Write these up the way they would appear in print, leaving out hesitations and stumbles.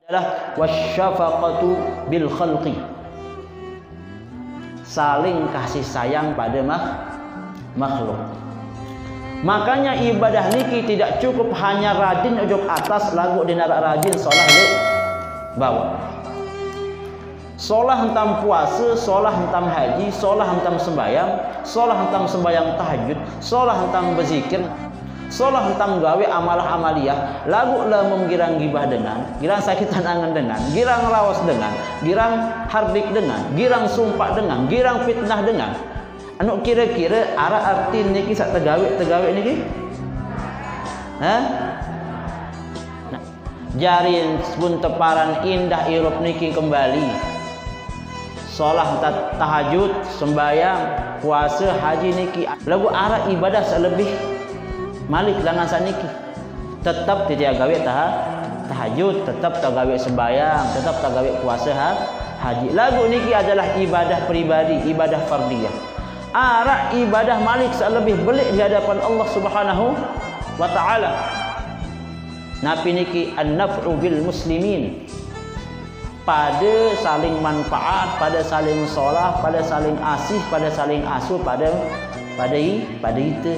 adalah wasyafaqatu bil khalqi, saling kasih sayang pada makhluk. Makanya ibadah niki tidak cukup hanya rajin ujuk atas lagu dinarak rajin solah di bawah. Solah hentam puasa, solah hentam haji, solah hentam sembayang, solah hentam sembayang tahajud, solah hentam berzikir, solah hentam gawe amalah-amaliyah, lagu lah menggirang gibah dengan, girang sakitan angan dengan, girang lawas dengan, girang hardik dengan, girang sumpah dengan, girang fitnah dengan. Anu kira-kira arah arti niki sak tegawe niki? Hah? Nah, jarin pun teparan indah irup niki kembali. Solah tahajud, sembayang, puasa, haji niki. Lagu arah ibadah selebih malik langan saniki. Tetap tidak gawe tahajud, tetap tak gawe sembayang, tetap tak gawe puasa haji. Lagu niki adalah ibadah pribadi, ibadah fardiyah. Arah ibadah malik selebih belik di hadapan Allah Subhanahu wa taala. Napi niki an-naf'u bil muslimin. Pada saling manfaat, pada saling solah, pada saling asih, pada saling asuh, pada itu.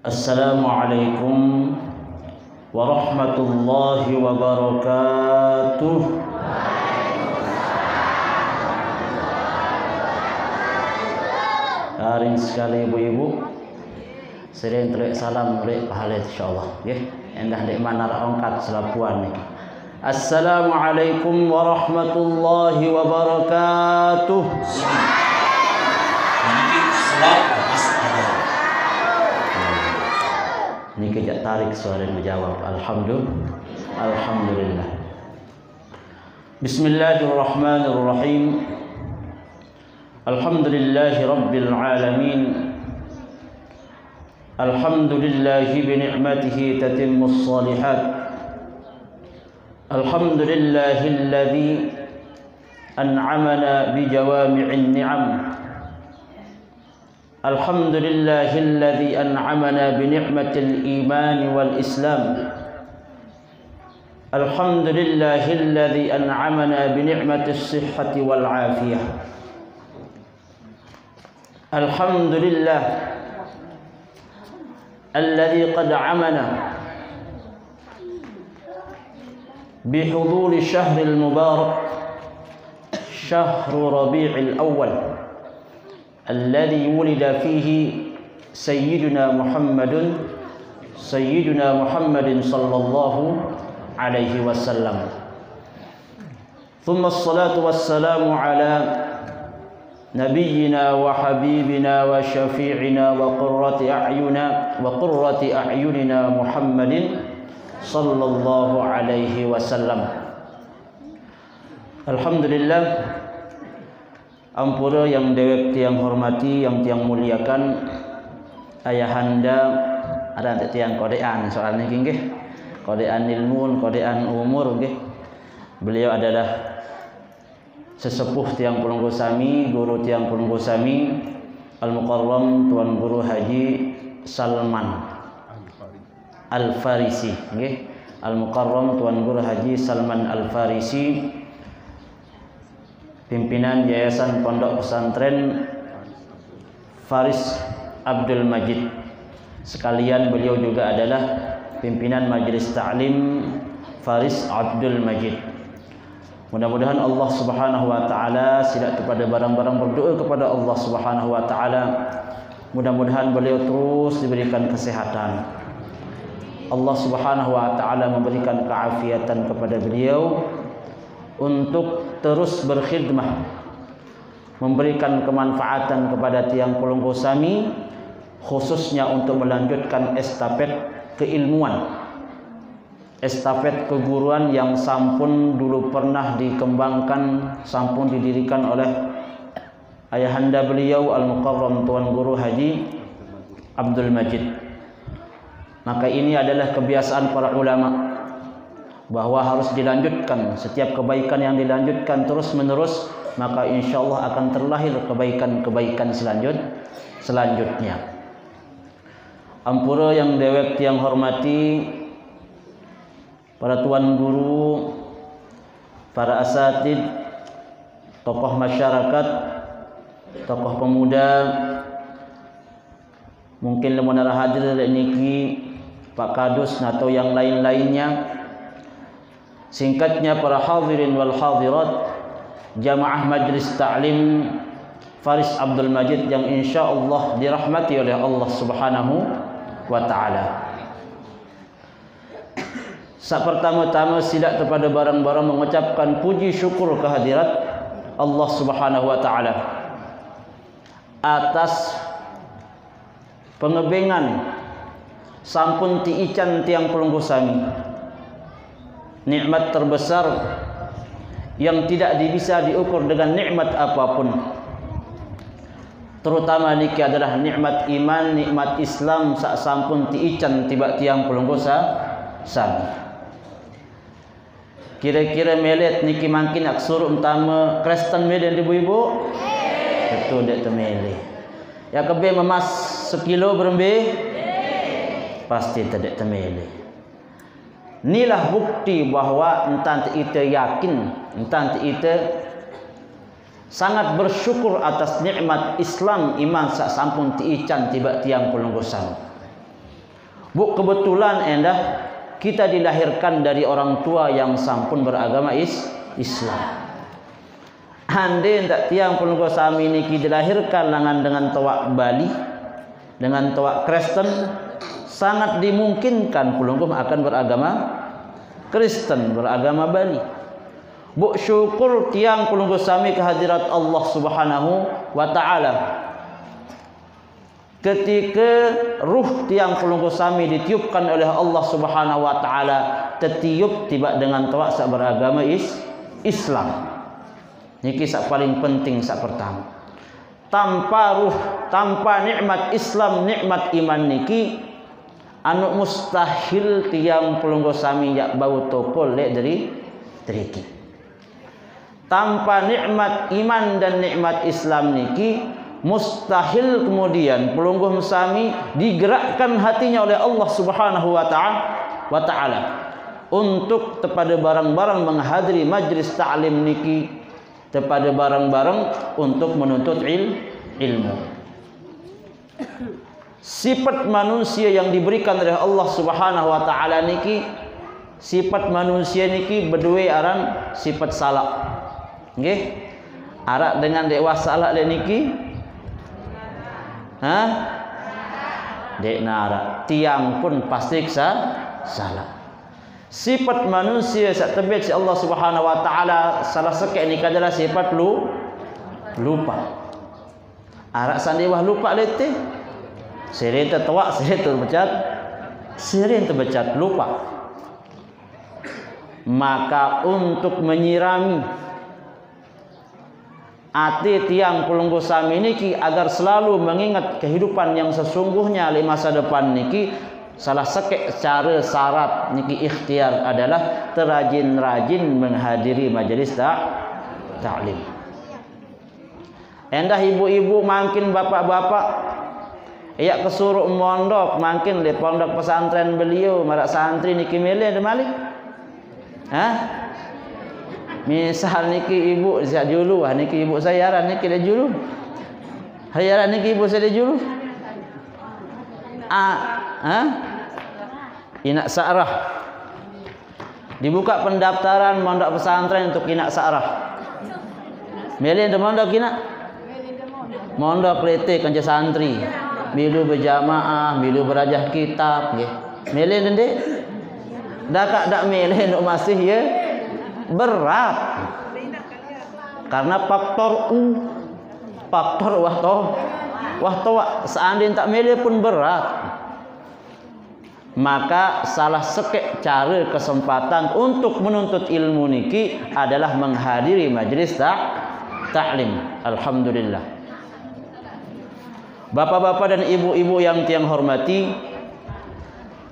Assalamualaikum warahmatullahi wabarakatuh. Haring sekali ibu-ibu, sering terik salam terik pahala insyaallah nggih. Endah dek mana angkat selapuan niki. Assalamualaikum warahmatullahi wabarakatuh. Ini kejak tarik suara yang menjawab. Alhamdulillah. Bismillahirrahmanirrahim. Alhamdulillahi rabbil alamin. Alhamdulillahi bi ni'matihi tatimmus shalihat. Alhamdulillahilladzi an'amana bi jawami'in ni'am. Alhamdulillahilladzi an'amana bi ni'matil iman wal islam. Alhamdulillahilladzi an'amana bi ni'matis sihhati wal afiyah. Alhamdulillah alladzi qad amana bi huduri syahril mubarak syahru rabi'il awal alladzi wulida fihi sayyiduna Muhammadin sallallahu alaihi wasallam. Thumma assalatu wassalamu ala nabiyyina wa habibina wa syafi'ina wa qurrati a'yunina Muhammadin sallallahu alaihi wasallam. Alhamdulillah, ampura yang dewek tiang hormati, yang tiang muliakan, ayahanda ada tiang kodean soalnya nggih. Kodean ilmu, kodean umur nggih. Beliau adalah sesepuh tiang Pulunggu Sami, guru tiang Pulunggu Sami, Al-Mukarram Tuan Guru Haji Salman Al-Farisi nggih. Al-Mukarram Tuan Guru Haji Salman Al-Farisi, pimpinan Yayasan Pondok Pesantren Faris Abdul Majid. Sekalian beliau juga adalah pimpinan Majelis Ta'lim Faris Abdul Majid. Mudah-mudahan Allah Subhanahu wa taala silat kepada barang-barang berdoa kepada Allah Subhanahu wa taala. Mudah-mudahan beliau terus diberikan kesehatan. Allah Subhanahu wa taala memberikan keafiatan kepada beliau untuk terus berkhidmah, memberikan kemanfaatan kepada tiang Pulunggu Sami, khususnya untuk melanjutkan estafet keilmuan, estafet keguruan yang sampun dulu pernah dikembangkan, sampun didirikan oleh ayahanda beliau Al-Mukarram Tuan Guru Haji Abdul Majid. Maka ini adalah kebiasaan para ulama bahwa harus dilanjutkan. Setiap kebaikan yang dilanjutkan terus menerus maka insyaallah akan terlahir kebaikan-kebaikan selanjutnya. Ampura yang dewek tiang hormati, para tuan guru, para asatid, tokoh masyarakat, tokoh pemuda, mungkin lemonara hadir niki Pak Kadus atau yang lain-lainnya. Singkatnya para hadirin wal hadirat, jamaah majlis ta'lim Faris Abdul Majid yang insyaallah dirahmati oleh Allah Subhanahu wa taala. Sak pertama-tama sila kepada barang-barang mengucapkan puji syukur kehadirat Allah Subhanahu wa taala atas pengebengan sampun tiican tiang pelungguh sami, nikmat terbesar yang tidak bisa diukur dengan nikmat apapun. Terutama niki adalah nikmat iman, nikmat Islam sak sampun tiican tiba tiang pelungguh sami. Kira-kira melet niki mangkin nak suruh utama Kristen medan ibu-ibu. Betul dek temele. Ya kebe memas sekilo berembe. Pasti tidak temele. Inilah bukti bahawa entan kita yakin, entan kita sangat bersyukur atas nikmat Islam iman sak sampun tiican tiba tiang pelunggusan. Bu kebetulan endah kita dilahirkan dari orang tua yang sampun beragama Islam. Andai tak tiang pelungguh sami niki dilahirkan dengan tawak Bali, dengan tawak Kristen, sangat dimungkinkan pelungguh akan beragama Kristen, beragama Bali. Bu syukur tiang pelungguh sami kehadirat Allah Subhanahu wa taala. Ketika ruh tiang pelungguh sami ditiupkan oleh Allah Subhanahu wa taala, tertiup tiba dengan tawak sak beragama Islam. Niki sak paling penting sak pertama. Tanpa ruh, tanpa nikmat Islam, nikmat iman niki anu mustahil tiang pelungguh sami yak bau topol lek dari triki. Tanpa nikmat iman dan nikmat Islam niki mustahil kemudian pelungguh sami digerakkan hatinya oleh Allah Subhanahu wa taala untuk kepada barang-barang menghadiri majlis ta'lim niki, kepada barang-barang untuk menuntut ilmu. Sifat manusia yang diberikan oleh Allah Subhanahu wa taala niki, sifat manusia niki berdua aran sifat salak. Nggih. Arak dengan dek wasalak le niki. Hah? Dek nara tiang pun pasti salah. Sifat manusia sak tebet si Allah Subhanahu wa taala salah sekek ni adalah sifat lupa. Arak sandiwah lupa letih. Sering tertawak, sering terbecat, sering terbecat, lupa. Maka untuk menyirami hati tiang pelungguh sami niki agar selalu mengingat kehidupan yang sesungguhnya di masa depan niki, salah sekek cara syarat niki ikhtiar adalah terajin-rajin menghadiri majelis ta'lim. Endah ibu-ibu makin bapak-bapak ia kesuruh mondok, makin di pondok pesantren beliau marak santri niki mele ada malik. Hah? Misal niki ibu siap julu, niki ibu saya aran niki dah julu. Hayaran niki ibu saya dah julu. Inak Sa'rah. Dibuka pendaftaran mondok pesantren untuk inak Sa'rah. Mele ada mondok inak? Mondok letik kanca santri. Milu berjamaah, milu berajah kitab nggih. Mele ndek? Dak mele nduk masih ya berat. Karena faktor wahto seandainya tak mele pun berat. Maka salah sekek cara kesempatan untuk menuntut ilmu niki adalah menghadiri majelis ta'lim. Alhamdulillah. Bapak-bapak dan ibu-ibu yang tiang hormati,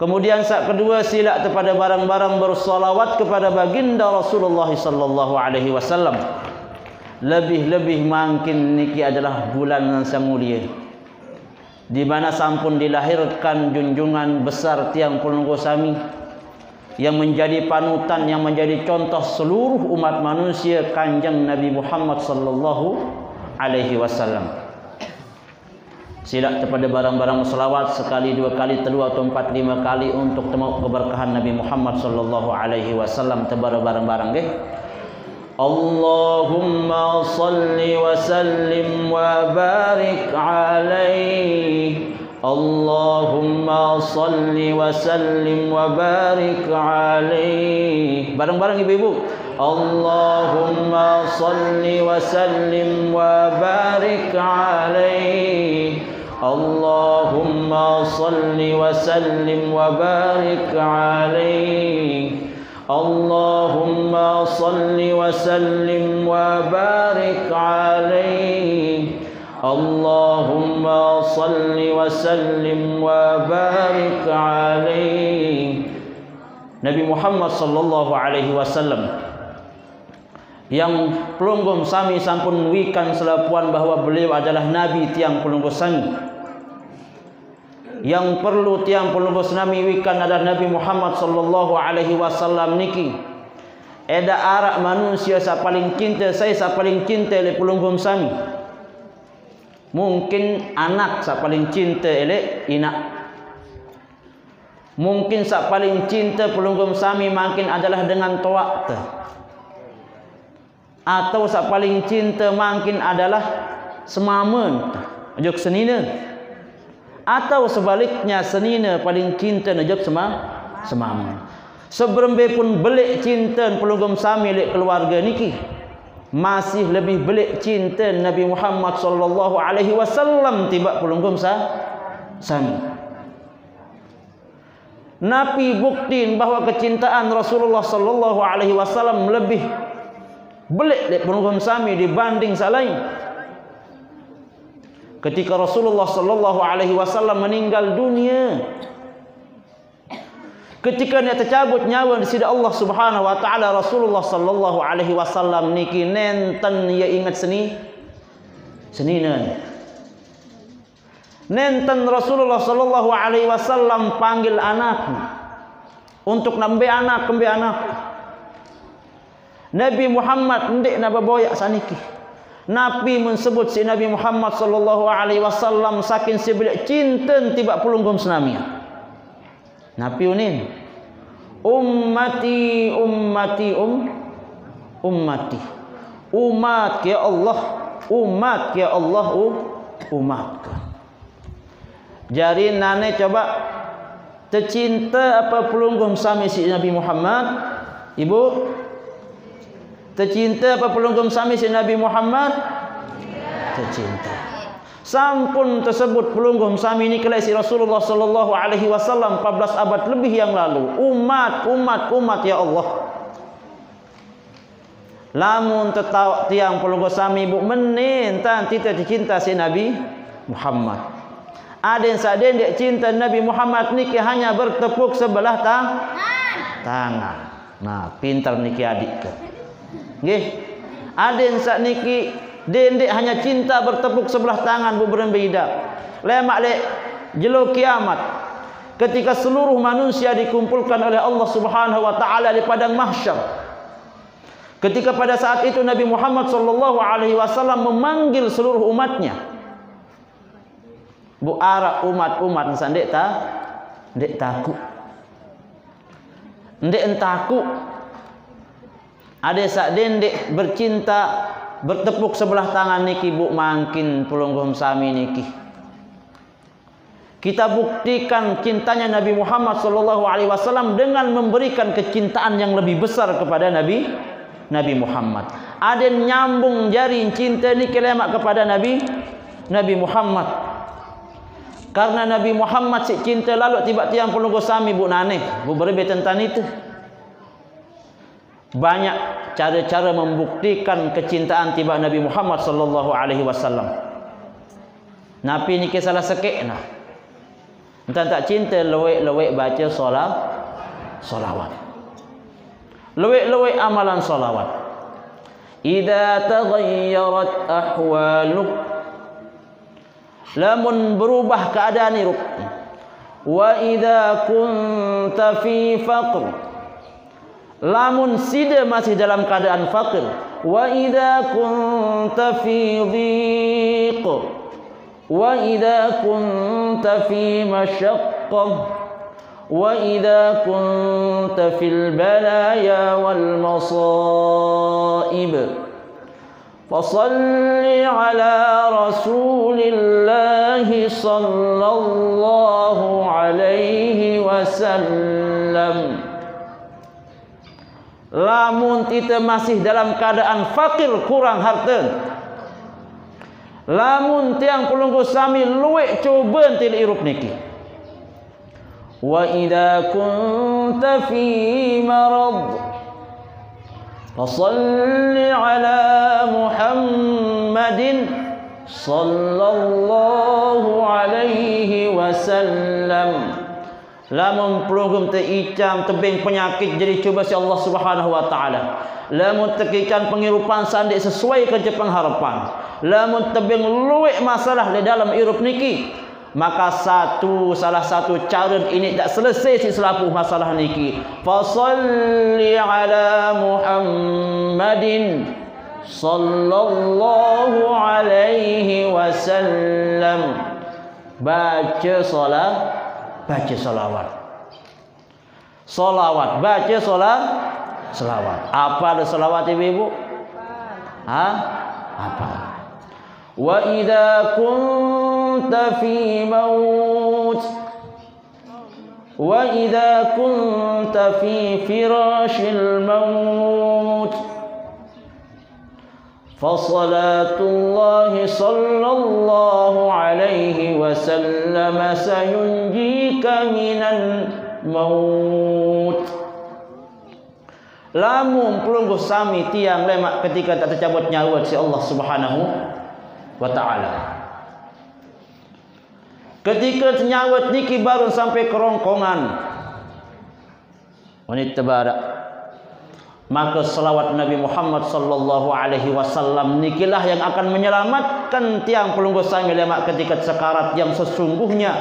kemudian saat kedua sila kepada barang-barang bersolawat kepada baginda Rasulullah sallallahu alaihi wasallam lebih-lebih makin niki adalah bulan yang mulia, di mana sampun dilahirkan junjungan besar tiang Pulunggu Sami yang menjadi panutan, yang menjadi contoh seluruh umat manusia, Kanjeng Nabi Muhammad sallallahu alaihi wasallam. Sila kepada barang-barang selawat sekali, dua kali, telu atau empat, lima kali untuk temu keberkahan Nabi Muhammad sallallahu alaihi wasallam tebar barang-barang nggih. Allahumma salli wa sallim wa barik alaihi. Allahumma salli wa sallim wa barik alaihi. Bareng-bareng ibu-ibu. Allahumma salli wa sallim wa barik alaihi. Allahumma salli wa sallim wa barik alaihi. Allahumma salli wa sallim wa barik alaihi. Allahumma salli wa sallim wa barik alaihi. Nabi Muhammad sallallahu alaihi wasallam yang Pulunggu Sami sampun wikan selapuan bahwa beliau adalah Nabi tiang Pulunggu Sami. Yang perlu tiang Pulunggu Sami wikan adalah Nabi Muhammad sallallahu alaihi wasallam niki. Eda arak manusia sa paling cinta, saya sa paling cinta oleh Pulunggu Sami. Mungkin anak sa paling cinta oleh inak. Mungkin sa paling cinta Pulunggu Sami makin adalah dengan toak. Atau sa paling cinta makin adalah semamen, juk senina. Atau sebaliknya senina paling cinta najak semamen. Seberembe pun belik cinta Pulunggu Sami lek keluarga niki, masih lebih belik cinta Nabi Muhammad sallallahu alaihi wasallam tiba Pulunggu Sami. Nabi buktiin bahwa kecintaan Rasulullah sallallahu alaihi wasallam lebih belik dek Pulunggu Sami dibanding salain. Ketika Rasulullah sallallahu alaihi wasallam meninggal dunia, ketika dia tercabut nyawa di sisi Allah Subhanahu wa taala, Rasulullah sallallahu alaihi wasallam niki nenten ia ingat senina. Nenten Rasulullah sallallahu alaihi wasallam panggil anak untuk nambe anak kembe anak. Nabi Muhammad ndik na baboyak saniki. Nabi menyebut si Nabi Muhammad sallallahu alaihi wasallam saking sebelik cinta tiba Pulunggu Sami. Nabi unin ummati ummati ummati. Umat ya Allah, umat ya Allah, umat. Jari nane coba tercinta apa Pulunggu Sami si Nabi Muhammad? Ibu tercinta apa Pulunggu Sami si Nabi Muhammad? Tercinta. Sampun tersebut Pulunggu Sami ini kelai si Rasulullah sallallahu alaihi wasallam 14 abad lebih yang lalu. Umat ya Allah. Lamun tetau tiang Pulunggu Sami ibu menin tan tita cinta si Nabi Muhammad. Aden saden dek cinta Nabi Muhammad niki hanya bertepuk sebelah tangan. Nah, pintar niki adik ke. Nggih. Aden sak niki dendek hanya cinta bertepuk sebelah tangan berbeda. Lemak lek jelo kiamat. Ketika seluruh manusia dikumpulkan oleh Allah Subhanahu wa taala di padang mahsyar. Ketika pada saat itu Nabi Muhammad sallallahu alaihi wasallam memanggil seluruh umatnya. Bu ara umat-umat sandek ndek takut. Ndek entaku. Ada sak dendek bercinta bertepuk sebelah tangan niki bu makin Pulunggu Sami niki. Kita buktikan cintanya Nabi Muhammad sallallahu alaihi wasallam dengan memberikan kecintaan yang lebih besar kepada Nabi Muhammad. Ada nyambung jari cinta niki lemak kepada Nabi Muhammad. Karena Nabi Muhammad si cinta lalu tiba tiang Pulunggu Sami bu nane bu berbe tentang itu. Banyak cara-cara membuktikan kecintaan tiba Nabi Muhammad sallallahu alaihi wasallam. Nabi ni salah sekek nah. Entah tak cinta lewek baca solawat. Lewek amalan solawat. idza taghayyarat ahwaluk, lamun berubah keadaan irup. Wa idza kunta fi faqr, lamun sida masih dalam keadaan fakir. Wa idza kunta fi dhiq, wa idza kunta fi masyaqqah, wa idza kunta fil balaya wal masaib, fasalli ala rasulillahi sallallahu alaihi wasallam. Lamun kita masih dalam keadaan fakir, kurang harta, lamun tiang pelunggu sami luwek coba til irup niki. Wa idza kunta fi marad, fasalli ala Muhammadin sallallahu alaihi wasallam. Lamun pelunggum teicam tebing penyakit jadi cuba si Allah Subhanahu wa taala. Lamun tekican pengirupan sandik sesuai kerja pengharapan. Lamun tebing luwek masalah di dalam irup niki, maka salah satu cara ini tak selesai si selapuh masalah niki. Fasalli ala Muhammadin sallallahu alaihi wasallam. Baca salat, baca salawat. Salawat, baca salawat. Apa ada salawat ibu-ibu? Apa? Wa idza kunta fi maut, wa idza kunta fi firashil maut, Fassalatullahi sallallahu alaihi wasallam sayunjika minan maut. Lamun pelungguh sami tiang lemak ketika tak tercabut nyawa si Allah Subhanahu wa taala. Ketika nyawat niki baru sampai kerongkongan wanita barak, maka salawat Nabi Muhammad sallallahu alaihi wasallam nikilah yang akan menyelamatkan tiang pelungguh sami lemak ketika sekarat yang sesungguhnya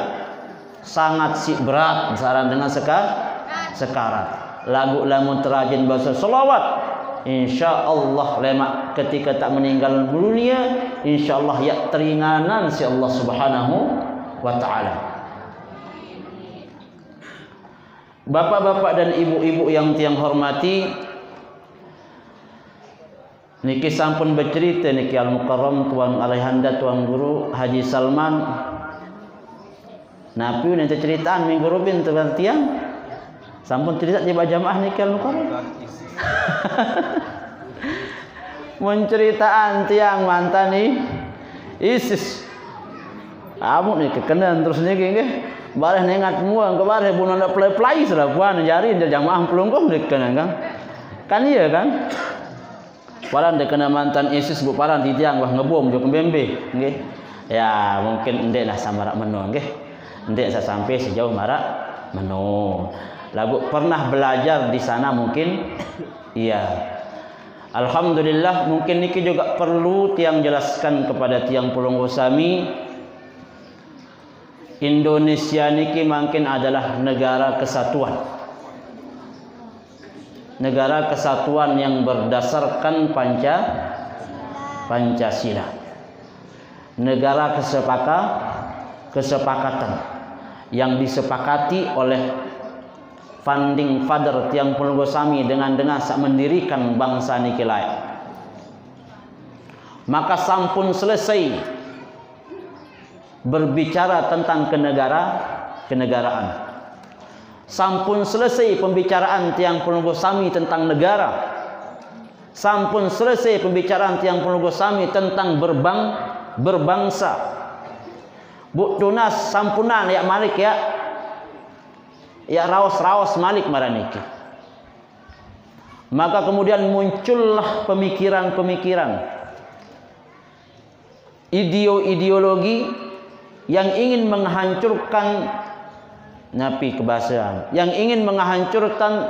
sangat berat besaran dengan sekarat. Lagu lamun terajin bahasa salawat, insyaallah lemak ketika tak meninggal dunia, insyaallah ya teringanan si Allah Subhanahu wa taala. Bapak-bapak dan ibu-ibu yang tiang hormati, niki sampun bercerita niki Al-Mukarram Tuan Alaihanda Tuan Guru Haji Salman. Napi nanti ceritaan minggu rubin tuan tiang sampun cerita di jamaah niki Al-Mukarram. Menceritaan tiang mantan ni ISIS. Kamu ni kekenan terus niki nggih. Bareh nengat muang ke bareh bunan dak play-play sudah puan jari jamaah pelungguh dikenan kan. Kan iya kan? Paran dek kena mantan ISIS bu paran di tiang wah ngebom jo kembembe nggih. Ya mungkin endek lah samarak meno nggih. Endek saya sampai sejauh marak meno. Lagu pernah belajar di sana mungkin iya. Alhamdulillah mungkin niki juga perlu tiang jelaskan kepada tiang pelungguh sami. Indonesia niki mungkin adalah negara kesatuan. Negara kesatuan yang berdasarkan Pancasila. Negara kesepakatan yang disepakati oleh founding father tiang pelungguh sami dengan sak mendirikan bangsa niki lain. Maka sampun selesai berbicara tentang kenegaraan. Sampun selesai pembicaraan tiang pelungguh sami tentang negara. Sampun selesai pembicaraan tiang pelungguh sami tentang berbangsa. Bu tunas sampunan ya Malik ya. Ya raos-raos Malik maraniki. Maka kemudian muncullah pemikiran-pemikiran, ideologi yang ingin menghancurkan napi kebahasaan, yang ingin menghancurkan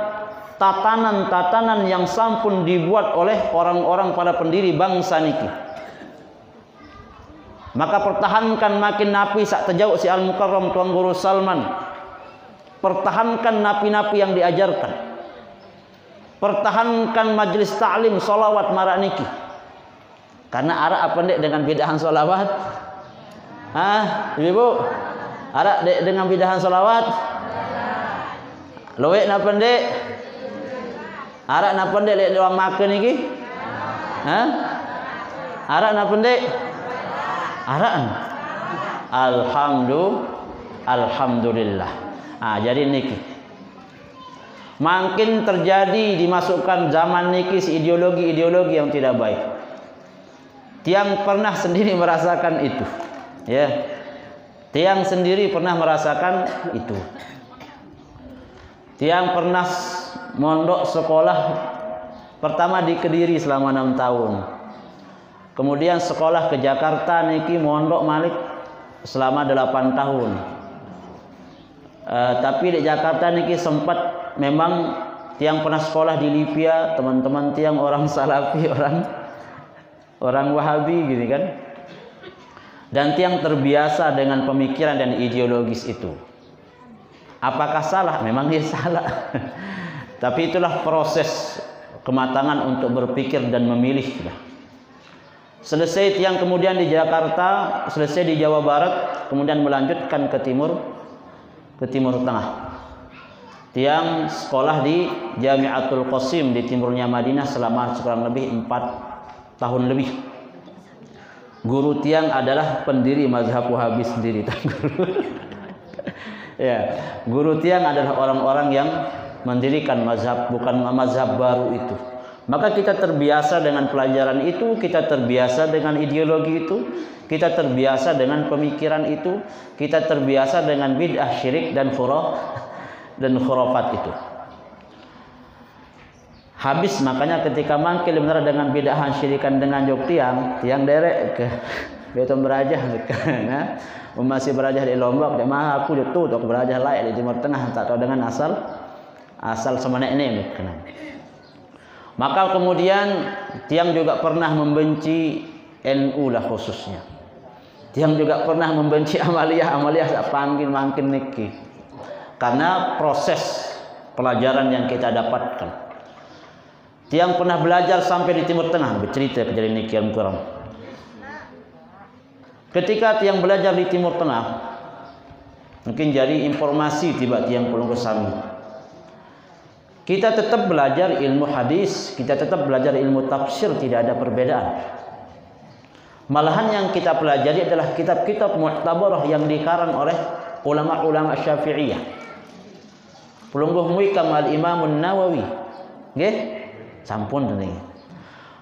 tatanan-tatanan yang sampun dibuat oleh orang-orang pada pendiri bangsa niki. Maka pertahankan makin napi sak terjauh si Al-Mukarram Tuan Guru Salman. Pertahankan napi-napi yang diajarkan. Pertahankan majlis ta'lim solawat marak niki. Karena arak apa ndek dengan bidahan solawat? Ibu, arak dek dengan bidahan solawat? Loek napa ndek? Arak napa ndek lek orang makan niki? Arak napa ndek? Arakan. Alhamdulillah. Jadi niki. Makin terjadi dimasukkan zaman niki ideologi-ideologi yang tidak baik. Tiang pernah sendiri merasakan itu. Ya. Tiang sendiri pernah merasakan itu. Tiang pernah mondok sekolah pertama di Kediri selama 6 tahun. Kemudian sekolah ke Jakarta niki mondok malik selama 8 tahun. Tapi di Jakarta niki sempat memang tiang pernah sekolah di Libya, teman-teman tiang orang Salafi, orang Wahabi gitu kan. Dan tiang terbiasa dengan pemikiran dan ideologis itu. Apakah salah? Memang dia salah. Tapi itulah proses kematangan untuk berpikir dan memilih. Selesai tiang kemudian di Jakarta, selesai di Jawa Barat, kemudian melanjutkan ke Timur Tengah. Tiang sekolah di Jami'atul Qasim di timurnya Madinah selama kurang lebih 4 tahun lebih. Guru tiang adalah pendiri mazhab Wahabi sendiri. Ya, guru tiang adalah orang-orang yang mendirikan mazhab, bukan mazhab baru itu. Maka kita terbiasa dengan pelajaran itu, kita terbiasa dengan ideologi itu, kita terbiasa dengan pemikiran itu, kita terbiasa dengan bid'ah, syirik dan khurafat itu. Habis makanya ketika mangkil benar dengan bid'ah syirikan dengan jok tiang derek ke Beton berajah nah, masih berajah di Lombok, dia mah aku itu untuk berajah lain di Timur Tengah, tak tahu dengan asal semenek ini kenal. Maka kemudian tiang juga pernah membenci NU lah khususnya. Tiang juga pernah membenci amaliyah tak panggil makin niki. Karena proses pelajaran yang kita dapatkan. Tiang pernah belajar sampai di Timur Tengah, bercerita kejadian niki yang kurang. Ketika tiang belajar di Timur Tengah, mungkin jadi informasi tiba tiang pulang ke sana. Kita tetap belajar ilmu hadis, kita tetap belajar ilmu tafsir, tidak ada perbedaan. Malahan yang kita pelajari adalah kitab-kitab mu'tabarah yang dikarang oleh ulama-ulama Syafi'iyah. Pelungguh muikam al-Imam Nawawi, nggih? Sampun tadi.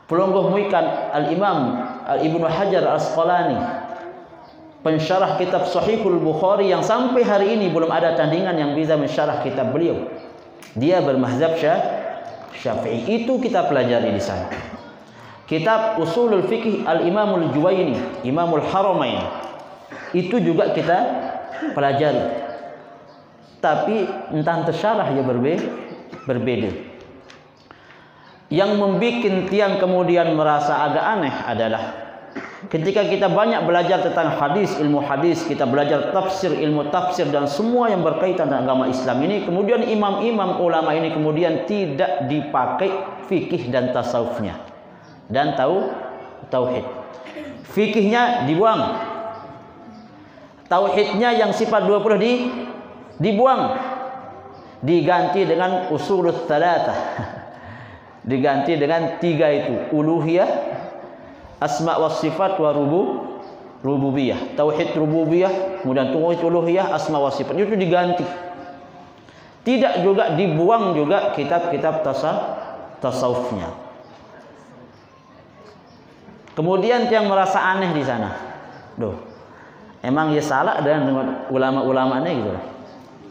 Pelungguh muikam al-Imam Ibnu Hajar Al-Asqalani, pensyarah kitab Sahihul Bukhari yang sampai hari ini belum ada tandingan yang bisa mensyarah kitab beliau. Dia bermazhab Syafi'i. Itu kita pelajari di sana. Kitab Usulul Fiqh Al-Imamul Juwaini, Imamul Haramain. Itu juga kita pelajari. Tapi entah tersyarah ya berbeda. Yang membuat tiang kemudian merasa agak aneh adalah ketika kita banyak belajar tentang hadis, ilmu hadis, kita belajar tafsir, ilmu tafsir dan semua yang berkaitan dengan agama Islam ini, kemudian imam-imam ulama ini kemudian tidak dipakai fikih dan tasawufnya dan tauhid. Fikihnya dibuang, tauhidnya yang sifat 20 dibuang, diganti dengan usulul tsalatah, diganti dengan 3 itu, uluhiyah, asma wa sifat wa rububiyah. Tauhid rububiyah, kemudian tauhid uluhiyah, asma wa sifat. Itu diganti. Tidak juga dibuang juga kitab-kitab tasawufnya. Kemudian yang merasa aneh di sana. Emang ya salah dengan ulama-ulamanya gitu.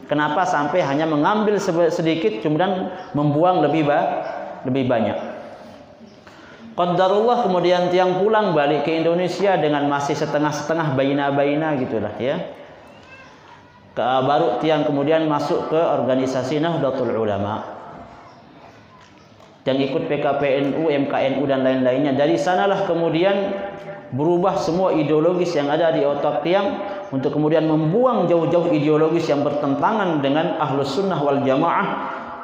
Kenapa sampai hanya mengambil sedikit kemudian membuang lebih banyak? Qadarullah kemudian tiang pulang balik ke Indonesia dengan masih setengah-setengah baina-baina gitulah ya. Baru tiang kemudian masuk ke organisasi Nahdlatul Ulama. yang ikut PKPNU, MKNU dan lain-lainnya. Dari sanalah kemudian berubah semua ideologis yang ada di otak tiang untuk kemudian membuang jauh-jauh ideologis yang bertentangan dengan Ahlus Sunnah wal Jamaah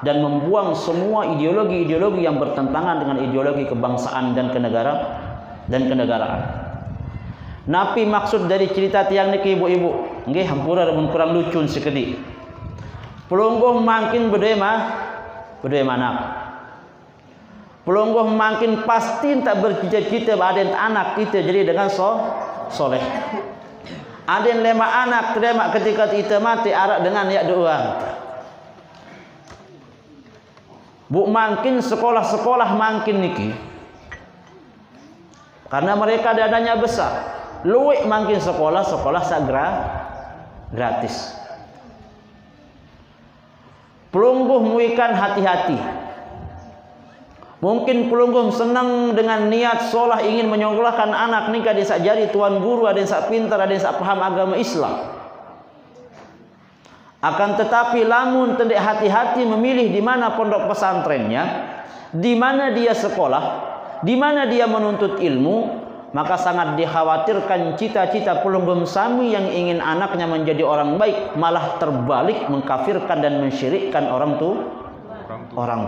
dan membuang semua ideologi-ideologi yang bertentangan dengan ideologi kebangsaan dan kenegaraan. Napi maksud dari cerita tiang niki ibu-ibu, nggih hampura mun kurang lucu sekedik. Pelungguh makin bedue mana? Pelungguh makin pasti tak bercita-cita aden anak kita jadi dengan soleh. Aden lema anak terima ketika kita mati arak dengan ya doa. Bu makin sekolah-sekolah makin niki. Karena mereka dadanya besar. Luwek makin sekolah-sekolah sagra gratis. Pelungguh muikan hati-hati. Mungkin pelungguh senang dengan niat solah ingin menyekolahkan anak nikah dia sak jadi tuan guru, ada yang sak pintar, ada yang sak paham agama Islam. Akan tetapi lamun tendek hati-hati memilih di mana pondok pesantrennya, di mana dia sekolah, di mana dia menuntut ilmu, maka sangat dikhawatirkan cita-cita pelungguh sami yang ingin anaknya menjadi orang baik malah terbalik mengkafirkan dan mensyirikkan orang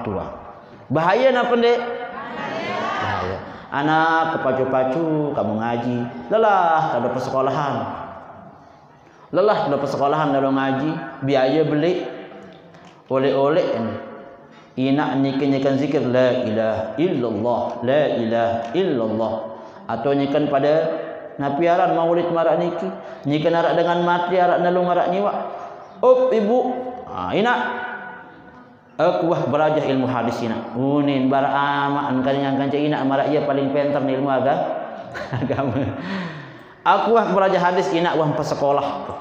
tua. Bahaya nak pendek? Bahaya. Anak kepacu-pacu kamu ngaji, lelah ada persekolahan. Lelah ada persekolahan dalam ngaji, biaya beli oleh-oleh inak nyikan zikir la ilaha illallah, la ilaha illallah. Atau nyikan pada napiaran maulid marak niki, nyikan arak dengan mati arak nalung arak nyiwa. Ibu, inak aku wah belajar ilmu hadis ina. Unin baramaan kan yang kanca ina marak ia paling pintar di ilmu agama. Aku wah belajar hadis ina wah pas sekolah.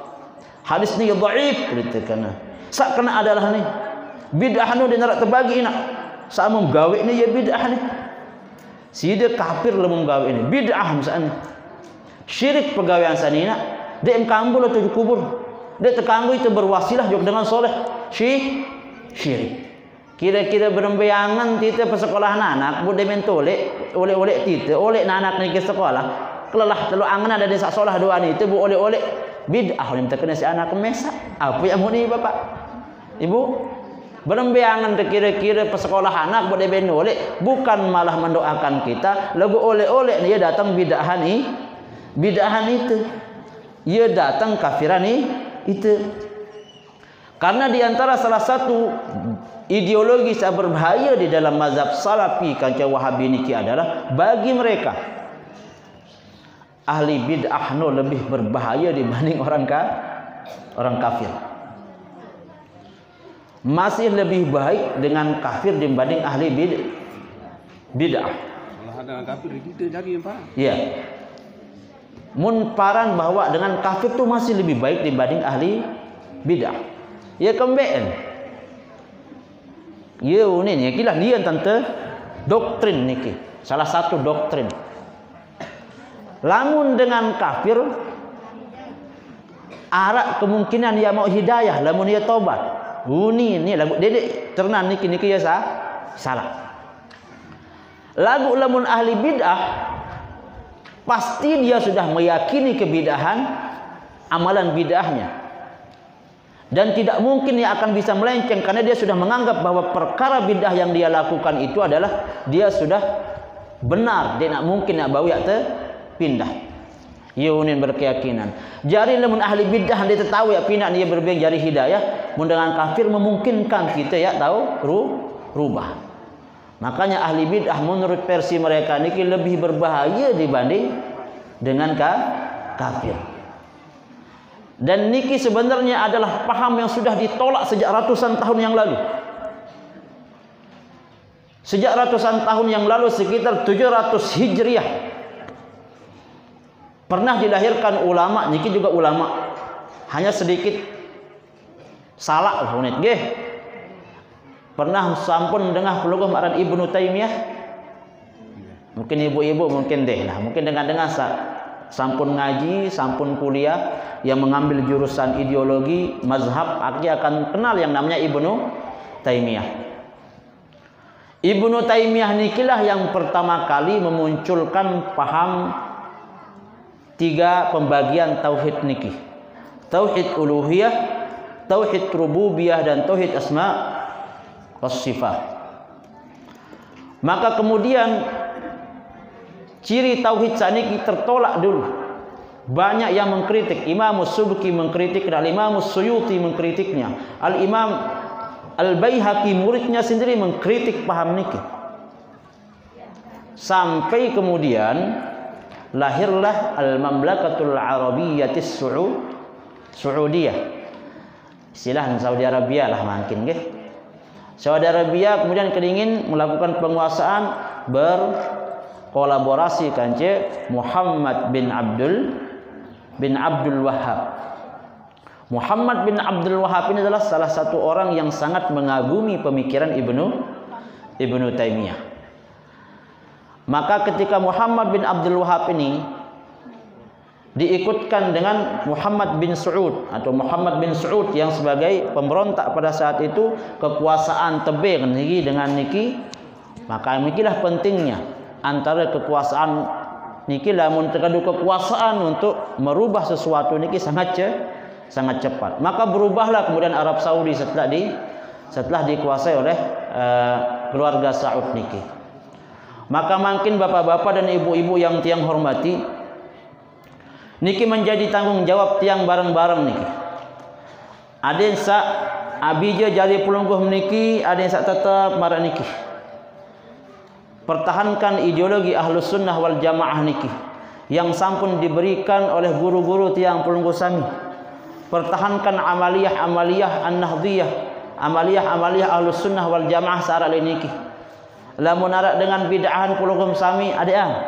Hadis ni dhaif kritekan. Sak kena adalah ni. Bid'ah nu dinarak terbagi ina. Sak menggawe ni ya bid'ah ni. Sida kafir lamun gawe ni. Bid'ah misalnya. Syirik pegawaian sanina. Dek kambul atau kubur. Dek tekanggu itu berwasilah juga dengan soleh. Syirik. Kira-kira berembayangan tita persekolahan anak bude mentole oleh-oleh tita oleh anak ni ke sekolah kelelah telu angan ada desa solah dua ni itu bu oleh-oleh bid'ah oleh minta kena si anak mesa apa yang mau ni bapak ibu berembayangan kira-kira persekolah anak bude mentole bukan malah mendoakan kita lagu oleh-oleh dia datang bid'ahan itu ia datang kafiran itu. Karena diantara salah satu ideologi yang berbahaya di dalam mazhab salafi kanca wahabi niki adalah bagi mereka ahli bid'ah no lebih berbahaya dibanding orang kafir. Masih lebih baik dengan kafir dibanding ahli bid'ah. Kalau dengan kafir kita lagi Pak. Iya. Mun paran bahwa dengan kafir tu masih lebih baik dibanding ahli bid'ah. Ya kembali. Ya ini ni kilah dia tante doktrin niki. Salah satu doktrin. Lamun dengan kafir arak kemungkinan dia mau hidayah lamun dia tobat. Ni lagu dedek ternan niki ya salah. Lagu lamun ahli bid'ah pasti dia sudah meyakini kebidahan amalan bid'ahnya. Dan tidak mungkin dia akan bisa melenceng karena dia sudah menganggap bahwa perkara bidah yang dia lakukan itu adalah dia sudah benar. Dia nak mungkin nak bawa pindah. Yunin berkeyakinan. Jari lamun ahli bidah dia tahu ya pindah dia berbiang jari hidayah. Mun dengan kafir memungkinkan kita ya tahu rubah. Makanya ahli bidah menurut versi mereka niki lebih berbahaya dibanding dengan kafir. Dan niki sebenarnya adalah paham yang sudah ditolak sejak ratusan tahun yang lalu. Sejak ratusan tahun yang lalu sekitar 700 Hijriah pernah dilahirkan ulama, niki juga ulama. Hanya sedikit salah lah unit nggih. Pernah sampun dengar pelungguh aran Ibnu Taimiyah? Mungkin ibu-ibu mungkin deh lah, mungkin dengar sampun ngaji, sampun kuliah yang mengambil jurusan ideologi mazhab akhirnya akan kenal yang namanya Ibnu Taimiyah. Ibnu Taimiyah nikilah yang pertama kali memunculkan paham 3 pembagian tauhid niki. Tauhid uluhiyah, tauhid rububiyah, dan tauhid asma was sifat. Maka kemudian ciri tauhid saniki tertolak dulu. Banyak yang mengkritik. Imam Subki mengkritik, Al-Imam Suyuti mengkritiknya. Al-Imam Al-Baihaqi muridnya sendiri mengkritik paham niki. Sampai kemudian lahirlah Al-Mamlakatul Arabiyyatis Saudiyah. Istilah Saudi Arabia lah mungkin nggih. Saudi Arabia kemudian keringin melakukan penguasaan berkolaborasi kance Muhammad bin Abdul Wahhab. Muhammad bin Abdul Wahhab ini adalah salah satu orang yang sangat mengagumi pemikiran Ibnu Taimiyah. Maka ketika Muhammad bin Abdul Wahhab ini diikutkan dengan Muhammad bin Saud atau Muhammad bin Saud yang sebagai pemberontak pada saat itu, kekuasaan tebing niki dengan niki, maka nikilah pentingnya antara kekuasaan niki lamun terkadu kekuasaan untuk merubah sesuatu niki sangat cepat. Maka berubahlah kemudian Arab Saudi setelah dikuasai oleh keluarga Saud niki. Maka makin bapak-bapak dan ibu-ibu yang tiang hormati, niki menjadi tanggung jawab tiang bareng-bareng niki. Ada yang sak abija jadi pelungguh niki, ada yang sak tetap marah niki. Pertahankan ideologi Ahlus Sunnah wal Jamaah niki yang sampun diberikan oleh guru-guru tiang pelungguh sami. Pertahankan amaliyah an-nahdiyah, amaliyah Ahlus Sunnah wal Jamaah sara niki. Lamun arak dengan bid'ahan pelungguh sami adean.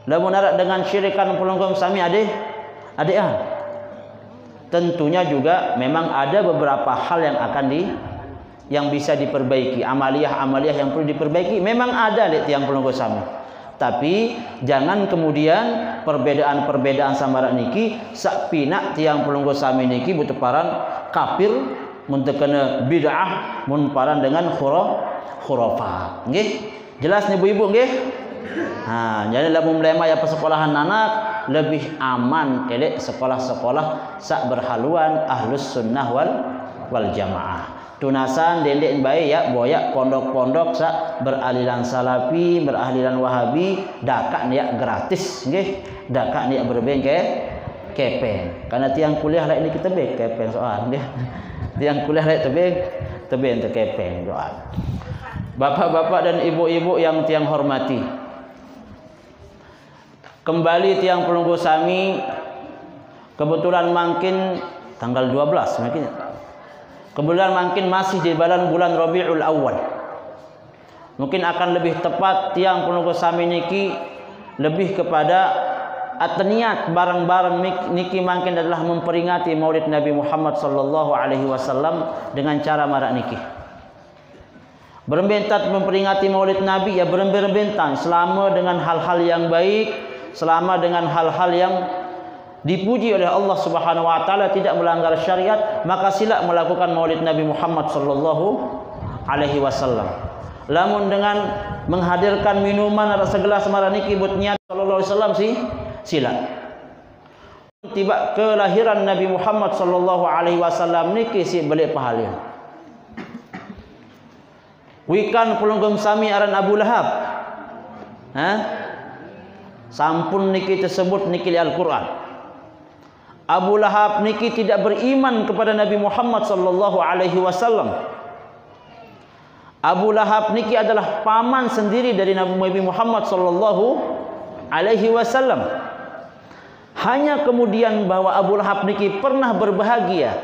Lamun arak dengan syirikan pelungguh sami adean. Tentunya juga memang ada beberapa hal yang bisa diperbaiki, amaliyah yang perlu diperbaiki memang ada di tiang pelungguh sami. Tapi jangan kemudian perbedaan samara niki sak pinak tiang pelungguh sami niki butuh paran kafir mun kena bid'ah mun paran dengan khurafat. Nggih? Jelas nih ibu-ibu nggih? Nah, jadi lamun mulai ya persekolahan anak lebih aman elek sekolah-sekolah sak berhaluan Ahlus Sunnah wal Jamaah. Tunasan dendek baik ya boyak pondok-pondok sak beraliran salafi, beraliran wahabi, dakak dia gratis nggih. Dakak dia berbengke kepeng. Karena tiang kuliah lah ini kita bek kepeng soal nggih. Tiang kuliah lah tebeng untuk kepeng soal. Bapak-bapak dan ibu-ibu yang tiang hormati, kembali tiang pelungguh sami kebetulan makin tanggal 12 makin. Kebetulan makin masih di bulan Rabiul Awal. Mungkin akan lebih tepat tiang pelungguh sami niki lebih kepada atniat bareng-bareng niki makin adalah memperingati Maulid Nabi Muhammad sallallahu alaihi wasallam dengan cara marak niki. Berbentat memperingati Maulid Nabi ya berbentan selama dengan hal-hal yang baik, selama dengan hal-hal yang dipuji oleh Allah Subhanahu wa taala, tidak melanggar syariat, maka sila melakukan Maulid Nabi Muhammad sallallahu alaihi wasallam. Lamun dengan menghadirkan minuman atau segelas maraniki buat niat sallallahu alaihi wasallam sila. Tiba kelahiran Nabi Muhammad sallallahu alaihi wasallam niki si balik pahala. Wikan pelunggum sami aran Abu Lahab. Sampun niki tersebut niki Al-Qur'an. Abu Lahab niki tidak beriman kepada Nabi Muhammad sallallahu alaihi wasallam. Abu Lahab niki adalah paman sendiri dari Nabi Muhammad sallallahu alaihi wasallam. Hanya kemudian bahwa Abu Lahab niki pernah berbahagia,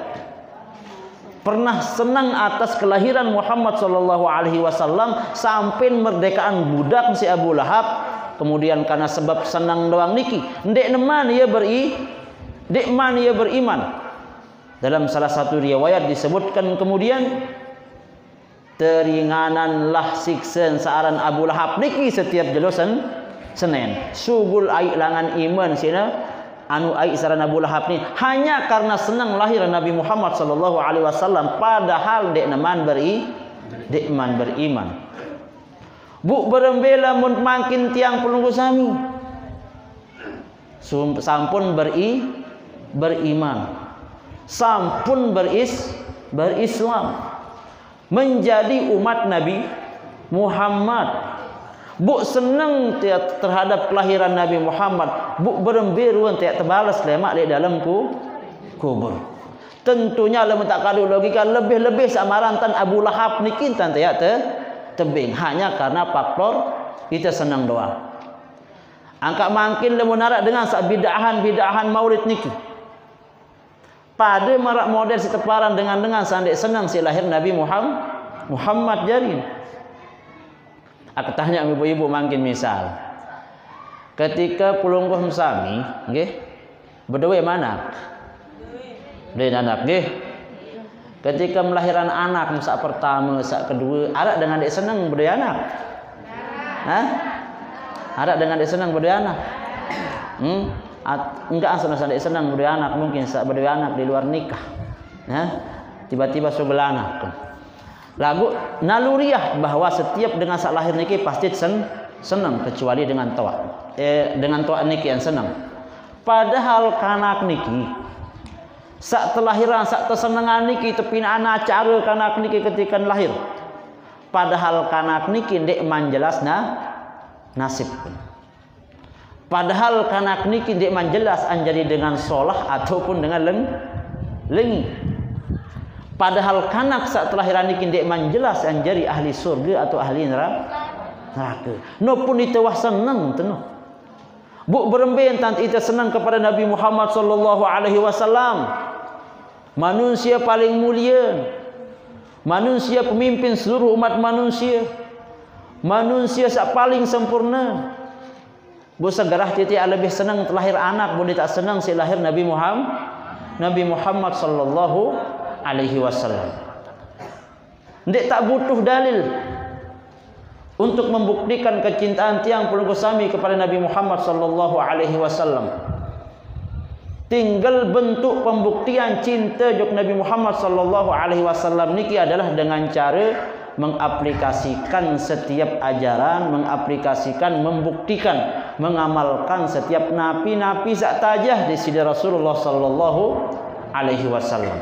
pernah senang atas kelahiran Muhammad sallallahu alaihi wasallam sampai merdekaan budak si Abu Lahab. Kemudian karena sebab senang doang niki, ndek neman ia Dekman ia beriman. Dalam salah satu riwayat disebutkan kemudian teringananlah siksa saaran Abu Lahab niki setiap jelosan Senin. Sugul ai langan iman sina anu ai saran Abu Lahab ni hanya karena senang lahir Nabi Muhammad sallallahu alaihi wasallam, padahal dekman beriman. Bu berembela mun makin tiang pelunggu sami. Sampun beriman. Sampun berislam. Menjadi umat Nabi Muhammad. Bu senang terhadap kelahiran Nabi Muhammad. Bu berembiruan tiap terbalas lemak di dalam kubur. Tentunya lemu tak kadu logika lebih-lebih samaran tan Abu Lahab niki tan tiap tebing hanya karena faktor kita senang doa. Angkat makin lemu narak dengan sak bid'ahan maulid niki. Pada marak model seteparan dengan sandek senang si lahir Nabi Muhammad jari. Aku tanya ibu-ibu makin misal. Ketika pulungguh sami, nggih. Berdua mana? Dua anak, nggih. Ketika melahirkan anak sak pertama, sak kedua, ada dengan dek senang berdua anak. Hah? Ada dengan dek senang berdua anak. Enggak asal dek senang berdua anak, mungkin sak berdua anak di luar nikah. Hah? Tiba-tiba sebelah anak. Lagu naluriah bahwa setiap dengan sak lahir niki pasti senang kecuali dengan toa. Dengan toa niki yang senang. Padahal kanak niki sak telahiran sak tersenengan niki tepinana cara kanak niki ketika lahir. Padahal kanak niki ndek manjelas nasib. Padahal kanak niki ndek manjelas anjadi dengan solah ataupun dengan lengi. Padahal kanak saat telahiran niki ndek manjelas anjari ahli surga atau ahli neraka. No pun itu wah senang tenuh. Bu beremben tant itu senang kepada Nabi Muhammad sallallahu alaihi wasallam. Manusia paling mulia. Manusia pemimpin seluruh umat manusia. Manusia sak paling sempurna. Bu segarah titik lebih senang terlahir anak, bu tak senang si lahir Nabi Muhammad sallallahu alaihi wasallam. Ndek tak butuh dalil untuk membuktikan kecintaan tiang pelungguh sami kepada Nabi Muhammad sallallahu alaihi wasallam. Tinggal bentuk pembuktian cinta jok Nabi Muhammad sallallahu alaihi wasallam niki adalah dengan cara mengaplikasikan setiap ajaran, mengaplikasikan, membuktikan, mengamalkan setiap nabi-nabi sak tajah di sisi Rasulullah sallallahu alaihi wasallam.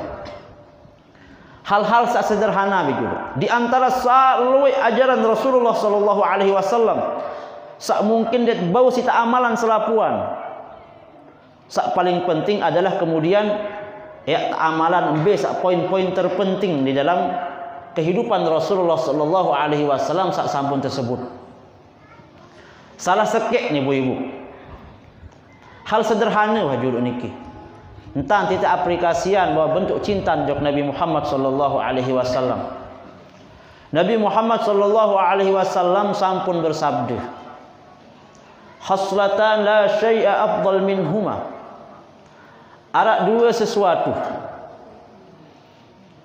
Hal-hal sak sederhana juga. Di antara salui ajaran Rasulullah sallallahu alaihi wasallam sak mungkin dia bau sita amalan selapuan. Sak paling penting adalah kemudian amalan sak poin-poin terpenting di dalam kehidupan Rasulullah sallallahu alaihi wasallam sak sampun tersebut. Salah sekek nih ibu-ibu. Hal sederhana wajud niki. Entah kita aplikasian bahwa bentuk cinta jok Nabi Muhammad sallallahu alaihi wasallam. Nabi Muhammad sallallahu alaihi wasallam sampun bersabda, "Haslatan la syai'a afdal minhuma." Ada dua sesuatu.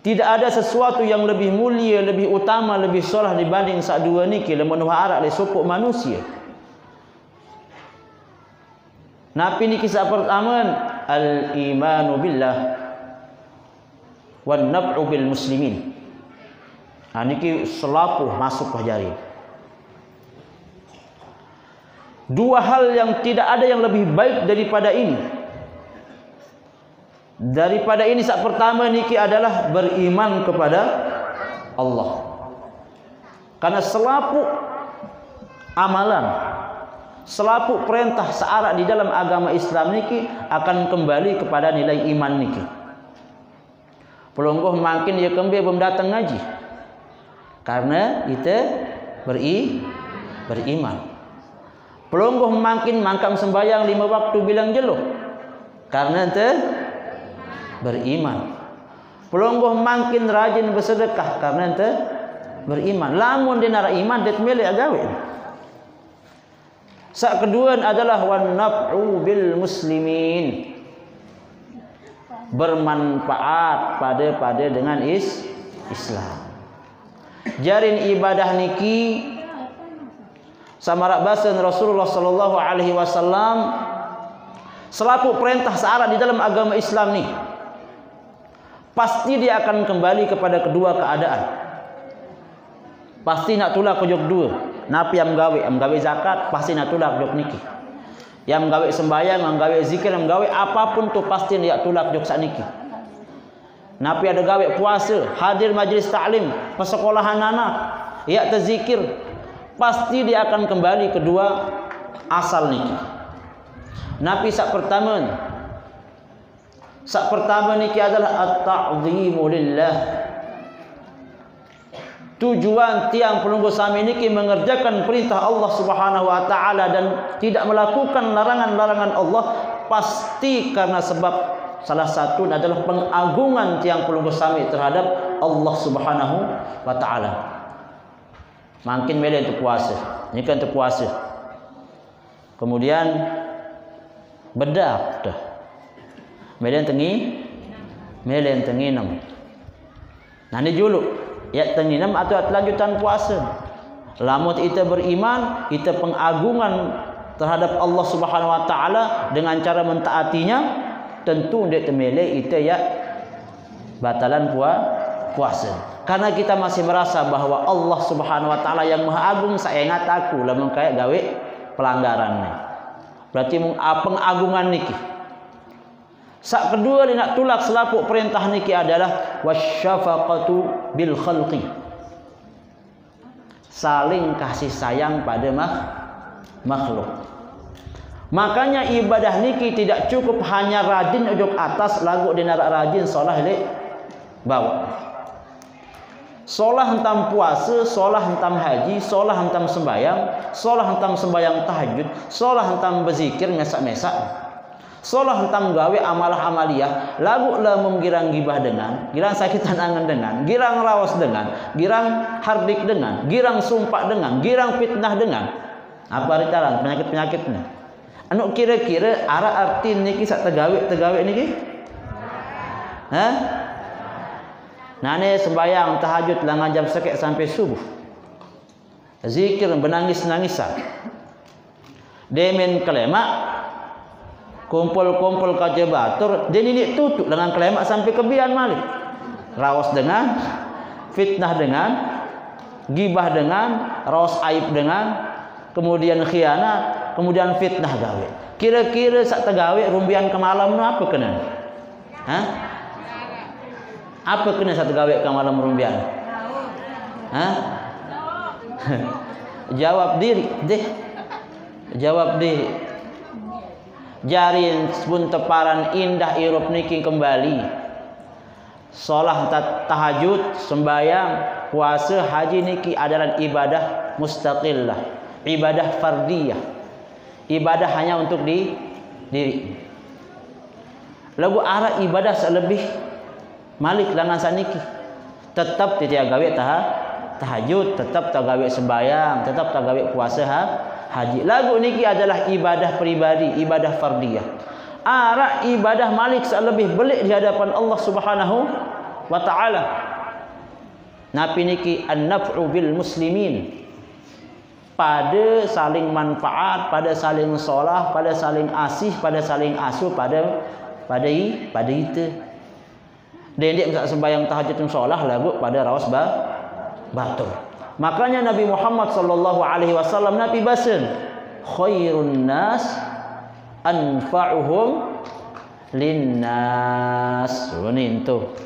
Tidak ada sesuatu yang lebih mulia, lebih utama, lebih solah dibanding sak dua niki lamun arak le supuk manusia. Nabi niki sak pertama al-imanu billah wan naf'u bil muslimin. Niki selaku masuk jari. Dua hal yang tidak ada yang lebih baik daripada ini. Daripada ini sak pertama niki adalah beriman kepada Allah. Karena selaku amalan, selaku perintah searak di dalam agama Islam niki akan kembali kepada nilai iman niki. Pelungguh makin dia kembali belum datang ngaji. Karena kita beriman. Pelungguh makin mangkam sembahyang 5 waktu bilang jeluh. Karena ente beriman. Pelungguh makin rajin bersedekah karena ente beriman. Lamun dia nara iman dia milik agawe. Sak kedua adalah wan naf'u bil muslimin. Bermanfaat pada dengan Islam. Jarin ibadah niki samarak basan Rasulullah sallallahu alaihi wasallam selaku perintah searah di dalam agama Islam ni. Pasti dia akan kembali kepada kedua keadaan. Pasti nak tulah kejok dua. napi yang gawe zakat pasti nak tulak jok niki. Yang gawe sembahyang, yang gawe zikir, yang gawe apapun tu pasti dia tulak jok sakniki. Napi ada gawe puasa, hadir majlis taklim, persekolahan anak, ya terzikir, pasti dia akan kembali kedua asal niki. Napi sak pertama niki adalah at-ta'zimu lillah. Tujuan tiang pelunggu sami niki mengerjakan perintah Allah Subhanahu wa taala dan tidak melakukan larangan-larangan Allah pasti karena sebab salah satu adalah pengagungan tiang pelunggu sami terhadap Allah Subhanahu wa taala. Makin mele untuk puasa. Ini kan untuk puasa. Kemudian bedak dah. Mele tengi 6. Nah ini dulu. Ya tenginam atau lanjutan puasa. Lamun kita beriman, kita pengagungan terhadap Allah Subhanahu wa taala dengan cara mentaatinya, tentu ndak temele kita ya batalan puasa. Karena kita masih merasa bahwa Allah Subhanahu wa taala yang Maha Agung saya ingat aku lamun kaya gawe pelanggaran. Berarti pengagungan niki. Sak kedua ni nak tulak selapuk perintah niki adalah wasyafaqatu bil khalqi. Saling kasih sayang pada makhluk. Makanya ibadah niki tidak cukup hanya rajin ujung atas lagu dinarak rajin solah le bawah. Solah hentam puasa, solah hentam haji, solah hentam sembayang, solah hentam sembayang tahajud, solah hentam berzikir mesak-mesak. Solah hentam gawe amalah-amaliyah, lagu lamum girang gibah dengan, girang sakitan angan dengan, girang rawas dengan, girang hardik dengan, girang sumpah dengan, girang fitnah dengan. Apa ritaran penyakit-penyakitnya? Anu kira-kira arah arti niki sak tegawe niki? Hah? Nane sembayang tahajud langan jam sekek sampai subuh. Zikir benangis-nangisan. Demen kelemak kumpul-kumpul kaca batur, dia ini tutup dengan kelemak sampai kebian malik. Rawas dengan, fitnah dengan, gibah dengan, rawas aib dengan, kemudian khianat, kemudian fitnah gawe. Kira-kira sak tegawe rumbian ke malam apa kena? Hah? Apa kena sak tegawe ke malam rumbian? Hah? Jawab diri, deh. Jawab diri. Jarin pun teparan indah irup niki kembali. Solah tahajud, sembayang, puasa, haji niki adalah ibadah mustaqillah, ibadah fardiyah. Ibadah hanya untuk diri. Lagu arah ibadah selebih malik langan saniki. Tetap tidak gawe tahajud, tetap tak gawe sembayang, tetap tak gawe puasa haji. Lagu niki adalah ibadah pribadi, ibadah fardiyah. Arah ibadah malik selebih belik di hadapan Allah Subhanahu wa taala. Napi niki an-naf'u bil muslimin. Pada saling manfaat, pada saling solah, pada saling asih, pada saling asuh, pada itu. Dan dia tak sembahyang tahajud dan solah lagu pada rawas batur. Makanya Nabi Muhammad sallallahu alaihi wasallam Nabi basen khairun nas anfa'uhum linnas. Itu.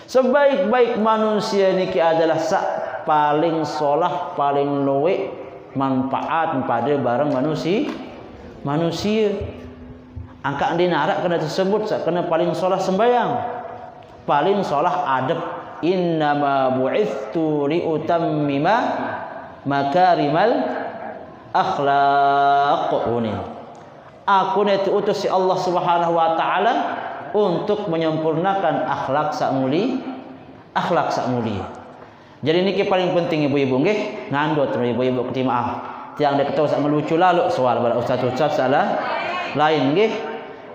Sebaik-baik manusia niki adalah sak paling solah, paling luwe manfaat pada barang manusia. Angka dinarak kena tersebut sak kena paling solah sembayang, paling solah adab. Innama bu'ithtu liutammima makarimal akhlaq. Aku diutus si Allah Subhanahu wa taala untuk menyempurnakan akhlak sak mulia. Jadi niki paling penting ibu-ibu nggih, ngandot ibu-ibu ketimaah. Tiang dek ketawa sak melucu lalu soal bala ustaz salah lain nggih.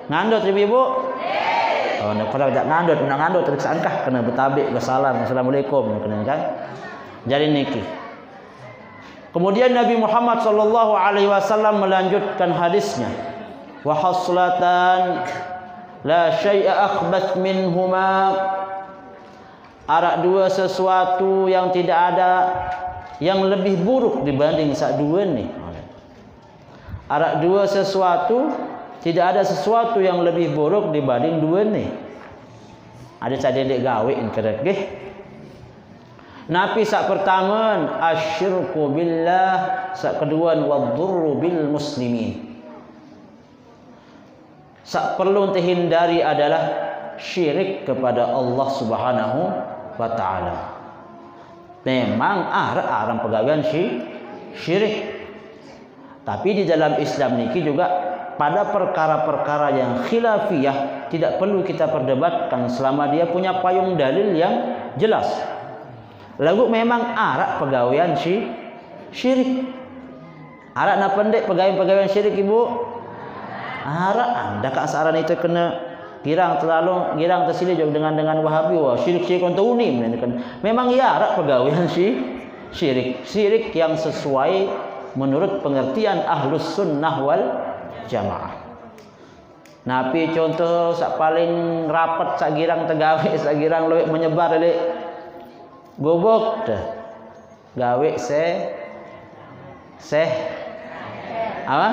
Ngandot ibu-ibu? Oh, nek pada tak ngandot terus angkah kena bertabik bersalam assalamualaikum kena kan. Jadi niki. Kemudian Nabi Muhammad sallallahu alaihi wasallam melanjutkan hadisnya. Wa haslatan la syai'a akhbath minhuma. Arak dua sesuatu yang tidak ada yang lebih buruk dibanding sak dua ni. Arak dua sesuatu, tidak ada sesuatu yang lebih buruk dibanding dua ni. Ada cara dek gawe kerek nggih. Napi sak pertama asyirku billah, sak kedua wadurru bil muslimin. Sak perlu terhindari adalah syirik kepada Allah Subhanahu wa taala. Memang arang pegawaian syirik. Tapi di dalam Islam niki juga pada perkara-perkara yang khilafiyah tidak perlu kita perdebatkan selama dia punya payung dalil yang jelas. Lagu memang arak pegawaian syirik. Arak nak pendek pegawaian syirik ibu. Arak anda kat saran itu kena girang tersilih juga dengan Wahabi. Wah, syirik untuk unim. Memang ya arak pegawaian syirik. Syirik yang sesuai menurut pengertian Ahlus Sunnah wal Jamaah. Napi contoh sak paling rapat sak girang tegawe, sak girang luwih menyebar lek gobok dah. Gawe apa?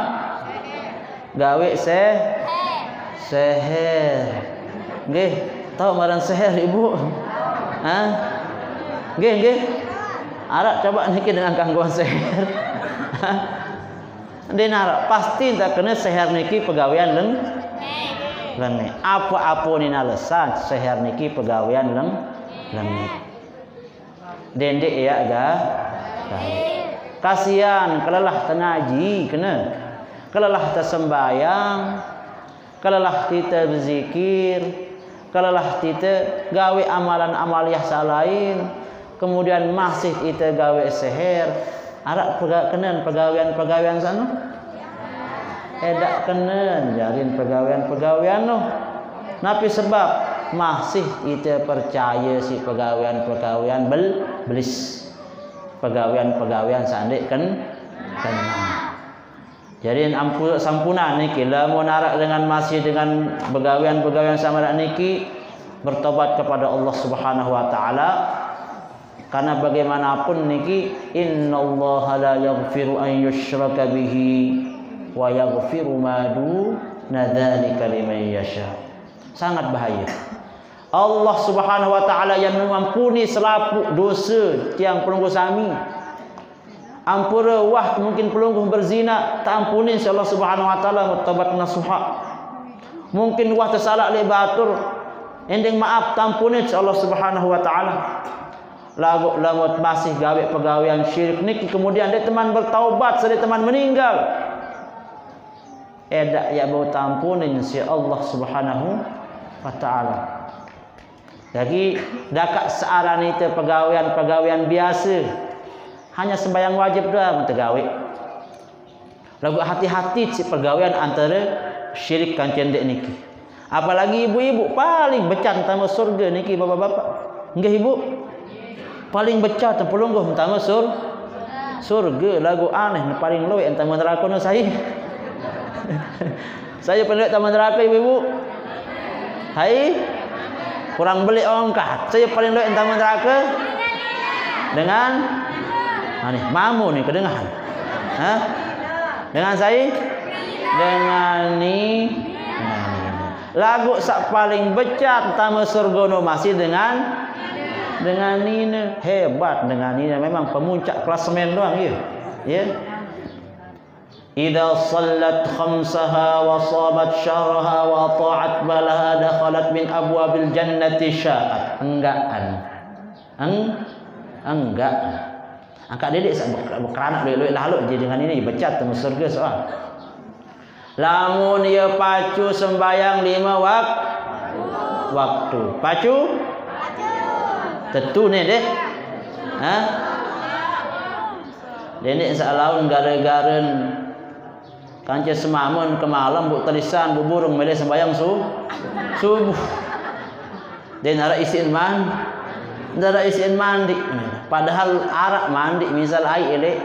Gawe seher. Nggih, tahu marang seher ibu? Hah? Nggih. Arak coba niki dengan gangguan seher. Dia narak pasti tak kena seher niki pegawaian lengit. Apa-apa ni alasan seher niki pegawaian lengit. Dendek ya agak. Kasihan kelelah tengaji kena. Kelelah tersembayang, kelelah kita berzikir, kelelah kita gawe amalan-amaliyah salain, kemudian masih kita gawe seher. Arak kenen pegawaian sana? Tak kenen jarin pegawaian noh. Napi sebab masih kita percaya si pegawaian belis. Pegawaian sandik kena. Jadi sampunan niki lamun arak dengan masih dengan pegawaian sama niki bertobat kepada Allah Subhanahu wa taala. Karena bagaimanapun niki innallaha la yaghfiru an yushraka bihi wa yaghfiru ma duna dzalika liman yasha. Sangat bahaya. Allah Subhanahu wa taala yang mengampuni selaput dosa tiang pelungguh sami. Ampura wah mungkin pelungguh berzina tak ampuni insyaallah Subhanahu wa taala bertobat nasuha. Mungkin wah tersalah le batur ending maaf tampuni insyaallah Subhanahu wa taala. Lagut masih gawe pegawaian syirik niki kemudian dia teman bertaubat sedih teman meninggal. Edak ya bau tampunin insyaallah Subhanahu wa taala. Jadi dakak searan itu pegawaian biasa. Hanya sembahyang wajib doang tergawe. Lagu hati-hati si pegawaian antara syirik kan cendek niki. Apalagi ibu-ibu paling becan tama surga niki bapak-bapak. Nggih ibu. Paling becat pelungguh tama surga lagu aneh paling luwe tama neraka no saya. Saya pernah tama neraka ibu-ibu. Hai. Kurang beli ongkat. Saya paling luwe tama neraka dengan nih mamu nih kedengaran. Hah? Dengan saya? Dengan ni. Lagu sak paling becat tama surga no masih dengan ni hebat dengan ni memang pemuncak klasemen doang ya. Ya. Idza sallat khamsaha wa shabat syahraha wa ta'at balaha dakhalat min abwabil jannati sya'at. Enggak. Angkat dedek berkeranak luik-luik lalu je dengan ini becat temu surga soal. Lamun dia pacu sembayang 5 waktu. Pacu? Tentu ni deh. Ha? Dedek salaun gara-garan kanca semamun ke malam bu tulisan bu burung mele sembayang subuh. Dan ara isin mandi. Padahal arak mandi misal ai elek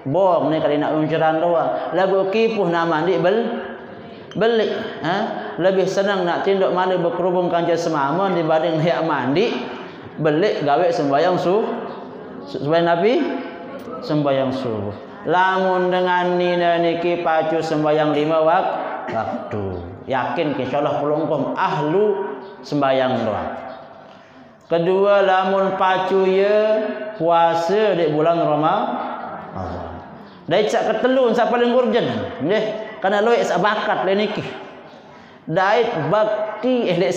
bong ni kali nak uncuran doang. Lagu kipuh nak mandi beli. Lebih senang nak tinduk mandi berkerubung kanca semamun dibanding nak mandi beli gawe sembayang sembayang Nabi sembahyang subuh. Lamun dengan nina niki pacu sembahyang 5 waktu. Yakin insyaallah pelungkum ahlu sembahyang doang. Kedua, lamun pacu ye puasa di bulan Ramadan. Dai cak ketelu sa paling urgent nggih, kana loe sak bakat le niki. Dait bakti dek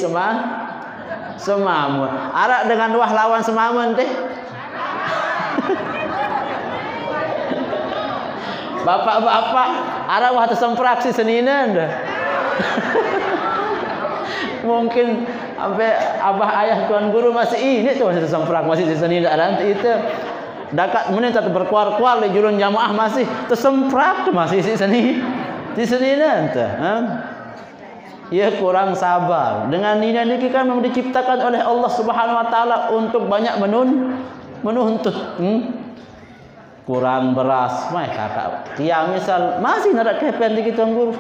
semamun. Arak dengan wah lawan semamun teh. Bapak-bapak arak wah tersempraksi senina dah. Mungkin sampai abah ayah tuan guru masih ini tuh masih tersemprak masih di seni nanti itu dekat menit tetap berkuar-kuar di julun jamaah masih tersemprak masih di seni nanti. Ya kurang sabar. Dengan nina niki kan memang diciptakan oleh Allah Subhanahu Wa Taala untuk banyak menuntut. Kurang beras, mai kakak. Tiang misal masih nak kepen dikit tuan guru.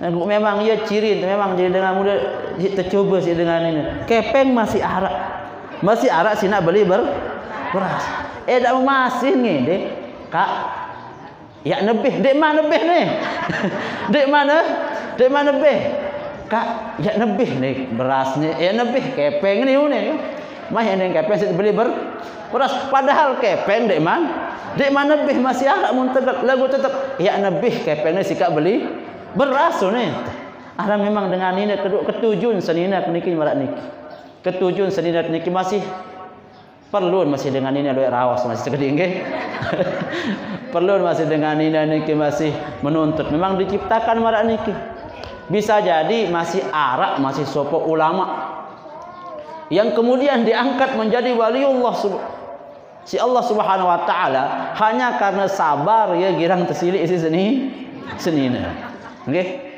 Memang ia ciri, memang jadi dengan mudah tercoba sih dengan ini. Kepeng masih arak sih nak beli beras. Dak masih nih, dek. Kak, ya lebih, dek mana lebih nih? Dek mana lebih? Kak, ya lebih nih berasnya, ya lebih kepeng nih une. Mah yang kepeng sih beli beras. Padahal kepeng dek mana lebih masih arak muntegak lagu tetap ya lebih kepengnya sih kak beli beras nih. Ada memang dengan ini ketujuan senina niki marak niki. Ketujuan senina niki masih perlu masih dengan ini ada rawas masih segede nggih. Perlu masih dengan ini niki masih menuntut. Memang diciptakan marak niki. Bisa jadi masih arak masih sopo ulama yang kemudian diangkat menjadi waliullah si Allah Subhanahu Wa Taala hanya karena sabar ya girang tersilik isi senina. Nggih.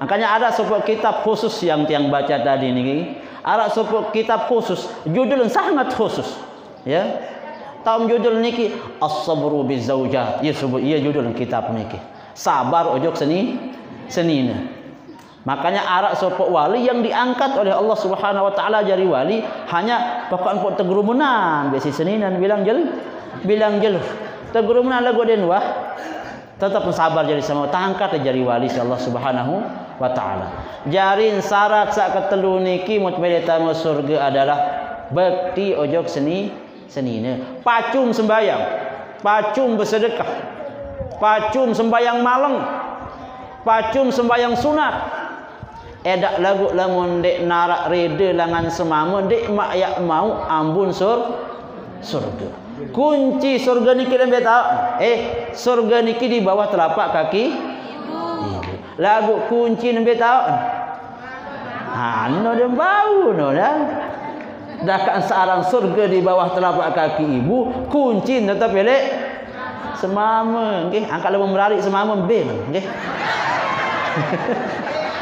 Makanya ada sebuah kitab khusus yang tiang baca tadi niki. Ada sebuah kitab khusus, judul sangat khusus. Ya. Tahu judul niki As-Sabru Bizaujat. Ya judul kitab niki. Sabar ojok senina. Makanya arak sebuah wali yang diangkat oleh Allah Subhanahu Wa Taala jadi wali hanya pokok empuk tegerumunan besi seninan bilang jel. Tegerumunan lagu den wah tetap sabar jadi sama tangkat jadi wali Allah Subhanahu Wa Taala. Jarin syarat sak ketelu niki mutbeleta surga adalah bakti ojok senina. Pacung sembayang, pacung bersedekah, pacung sembayang malam, pacung sembayang sunat. Edak lagu lamun dek narak rede langan semamun dek mak yak mau ambun surga. Kunci surga niki lembe tahu. Surga niki di bawah telapak kaki ibu. Lagu kunci lembe tahu. No dem bau no dah. Dakan sarang surga di bawah telapak kaki ibu, kunci tetap elek semama nggih. Angkat lembu merarik semama beng nggih.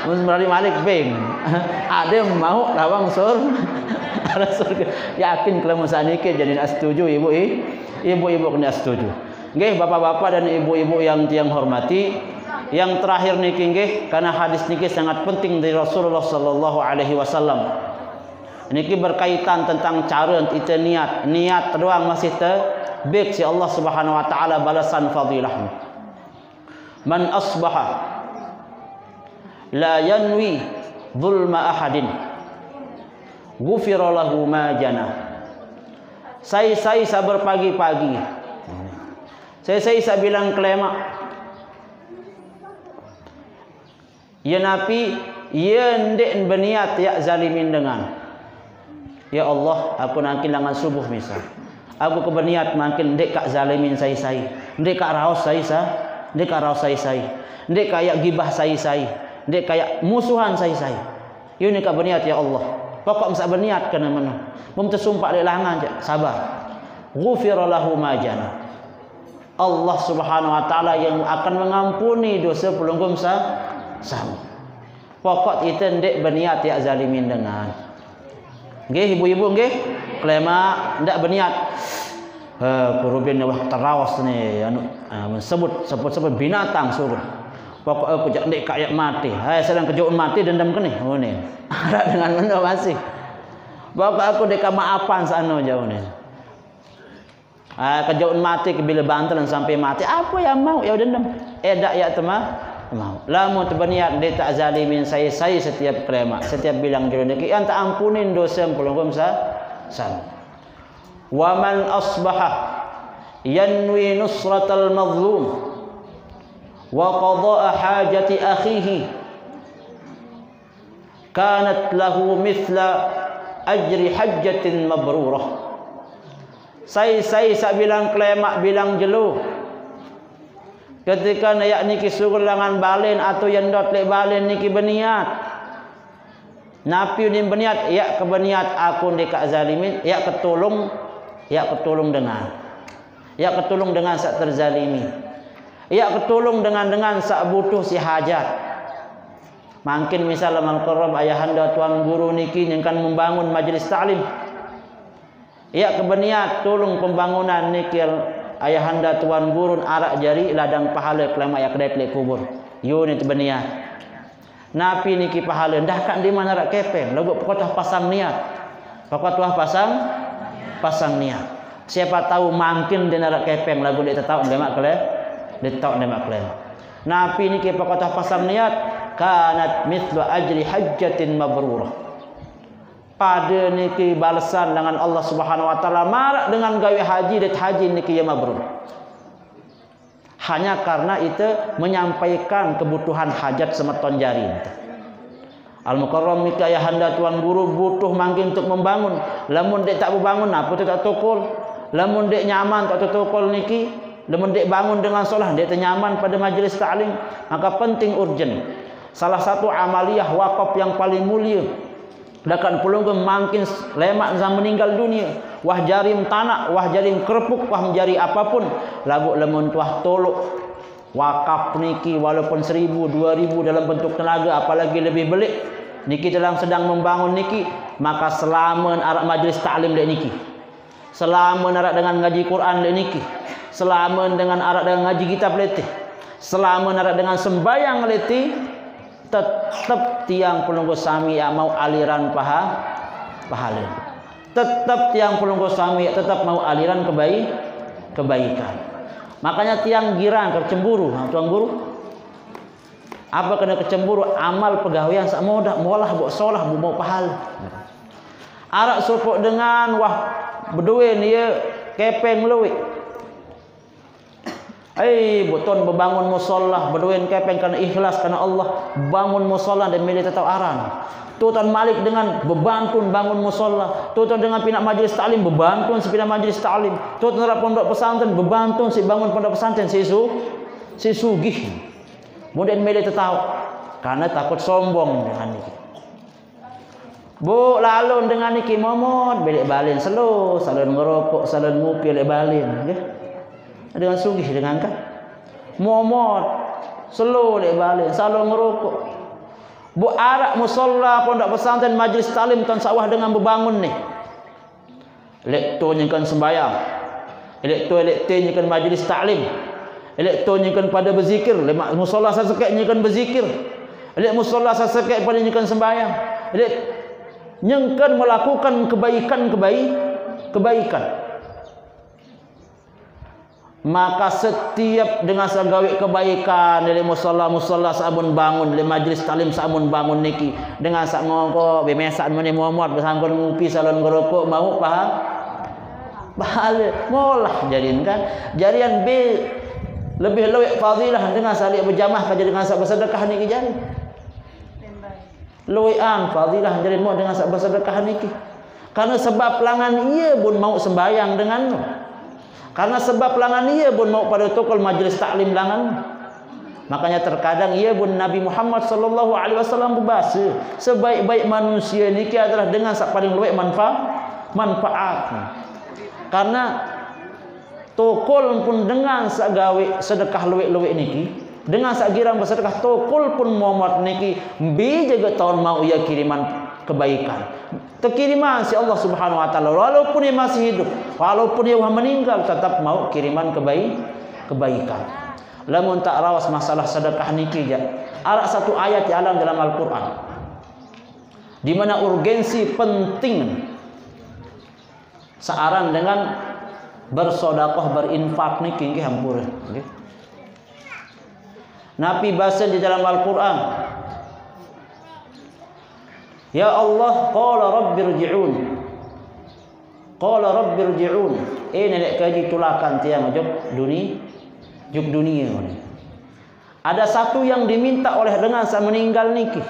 Mun merarik malik beng. Ada mau lawang ada surga. Yakin kalau saniki jadi setuju ibu-ibu kena setuju. Nggih bapak-bapak dan ibu-ibu yang tiang hormati, yang terakhir niki nggih karena hadis niki sangat penting dari Rasulullah sallallahu alaihi wasallam. Niki berkaitan tentang cara kita niat doang masih terbik si Allah Subhanahu Wa Taala balasan fadilah. Man asbaha la yanwi zulma ahadin ghufira lahu ma jana. Saya sabar pagi-pagi. Saya bilang kelema. Ya Nabi, ya ndek berniat ya zalimin dengan. Ya Allah, aku nanti langan subuh misal. Aku keberniat makin ndek kak zalimin saya. Ndek kak raos saya. Ndek kak raos saya. Ndek kayak gibah saya. Ndek kayak musuhan saya. Ini kak berniat ya Allah. Pokok masa berniat kena mana. Mum tersumpah di langan sabar. Ghufira lahu ma jana. Allah Subhanahu Wa Taala yang akan mengampuni dosa pelunggum sama. Pokok itu ndek berniat ya zalimin dengan. Nggih ibu-ibu nggih. Kelema ndak berniat. Kurubin wah terawas nih sebut binatang surga. Pokok aku jak ndek kayak mati. Sedang kejauhan mati dendam kene. Oh ni. Ada dengan mana masih. Pokok aku dek maafan sano jauh ni. Kejaun mati ke bila bantalan sampai mati. Apa yang mau? Ya dendam. Dak ya temah. Mau. Lamun terbaniat dia tak zalimin saya setiap kelema, setiap bilang jero niki yang tak ampunin dosa pelungkum san. Wa man asbaha yanwi nusratal mazlum wa qada'a hajati akhihi kanat lahu mithla ajri hajjatin mabrurah. Saya sak bilang kelema bilang jelu. Ketika nak niki suruh langan balen atau yang dot lek balen niki berniat. Napi ni berniat, ya kebeniat aku dekat zalimin, ya ketolong dengan. Ya ketolong dengan sak terzalimi. Ya ketolong dengan sak butuh si hajat. Mungkin misal al-qarab ayahanda tuan guru niki yang kan membangun majlis taklim. Ya kebeniat tolong pembangunan niki ayahanda tuan guru arak jari ladang pahala kelama ya kedai lek kubur. Yo ni beniat. Napi niki pahala dah kan di mana rak kepeng lagu pokok pasang niat. Pokok tuah pasang niat. Siapa tahu mungkin dia nak kepeng lagu dia tahu demak kele. Dia tahu demak kele. Napi niki pokok tuah pasang niat kanat mithlu ajri hajjatin mabrurah. Pada niki balasan dengan Allah Subhanahu wa taala marak dengan gawe haji dan haji niki ya mabrur. Hanya karena itu menyampaikan kebutuhan hajat semeton jari. Al-Mukarram niki ayahanda tuan guru butuh mangkin untuk membangun. Lamun dek tak berbangun apa tu tak tokol. Lamun dek nyaman tak tokol niki, lamun dek bangun dengan solah dek nyaman pada majlis taklim, maka penting urgent. Salah satu amaliyah wakaf yang paling mulia dakan pulungkeun mangkin lemak zaman meninggal dunia wah jarim tanah wah jarim kerepuk wah menjari apapun lagu lemun tuah tolok wakaf niki walaupun 1000 2000 dalam bentuk tenaga apalagi lebih belik niki dalam sedang membangun niki maka selama arak majlis taklim dek niki selama arak dengan ngaji Quran dek niki selama dengan arak dengan ngaji kitab letih selama arak dengan sembayang letih tetap tiang pelunggu sami yang mau aliran pahala. Tetap tiang pelunggu sami tetap mau aliran kebaikan. Makanya tiang girang kecemburu, tuan guru. Apa kena kecemburu? Amal pegawaian sak modah, molah buat solah mau pahala. Arak supuk dengan wah berduin dia kepeng luwih. Buton berbangun musolah berduin kepeng karena ikhlas karena Allah bangun musolah dan milih tetap aran. Tuan Malik dengan berbantun bangun musolah. Tuan dengan pinak majlis taklim berbantun si pinak majlis taklim. Tuan terap pondok pesantren berbantun si bangun pondok pesantren si sugih. Kemudian milih tetap karena takut sombong dengan ini. Bu lalu dengan niki momot belik balin selo salon ngerokok salon ngopi lek balin nggih. Dengan sugih dengan kan momot selo lek balik salon ngerokok bu arak musola pondok pesantren majlis taklim tan sawah dengan berbangun ni lek to nyekan sembayang lek to nyekan majlis taklim lek to nyekan pada berzikir lek musola sasekek nyekan berzikir lek musola sasekek pada nyekan sembayang lek nyekan melakukan kebaikan maka setiap dengan sagawi kebaikan dari musalla sabun bangun dari majlis taklim sabun bangun niki dengan sak ngongko bemesak meni Muhammad bersangkun ngopi salon ngerokok mau paham pahala molah jadian kan jarian B lebih lewek fadilah dengan salik berjamaah kerja dengan sak bersedekah niki jadi lewekan fadilah jadian mau dengan sak bersedekah niki karena sebab pelangan ia pun mau sembayang denganmu. Karena sebab langan ia pun mau pada tokol majlis taklim langan. Makanya terkadang ia pun Nabi Muhammad sallallahu alaihi wasallam berbahasa sebaik-baik manusia niki adalah dengan sak paling luwek manfaat. Karena tokol pun dengan sak gawe sedekah luwek-luwek niki, dengan sak girang bersedekah tokol pun Muhammad niki bi jaga tahun mau ia kiriman kebaikan. Terkiriman si Allah Subhanahu wa taala walaupun dia masih hidup, walaupun dia meninggal tetap mau kiriman kebaikan. Lamun tak rawas masalah sedekah niki je. Arak satu ayat di alam dalam Al-Qur'an. Di mana urgensi penting searan dengan bersedekah, berinfak niki nggih hampura nggih. Nabi bahasa di dalam Al-Qur'an, ya Allah, qala rabbirji'un. Qala rabbirji'un. Nenek kaji tulakan tiang juk dunia. Ada satu yang diminta oleh dengan saya meninggal niki.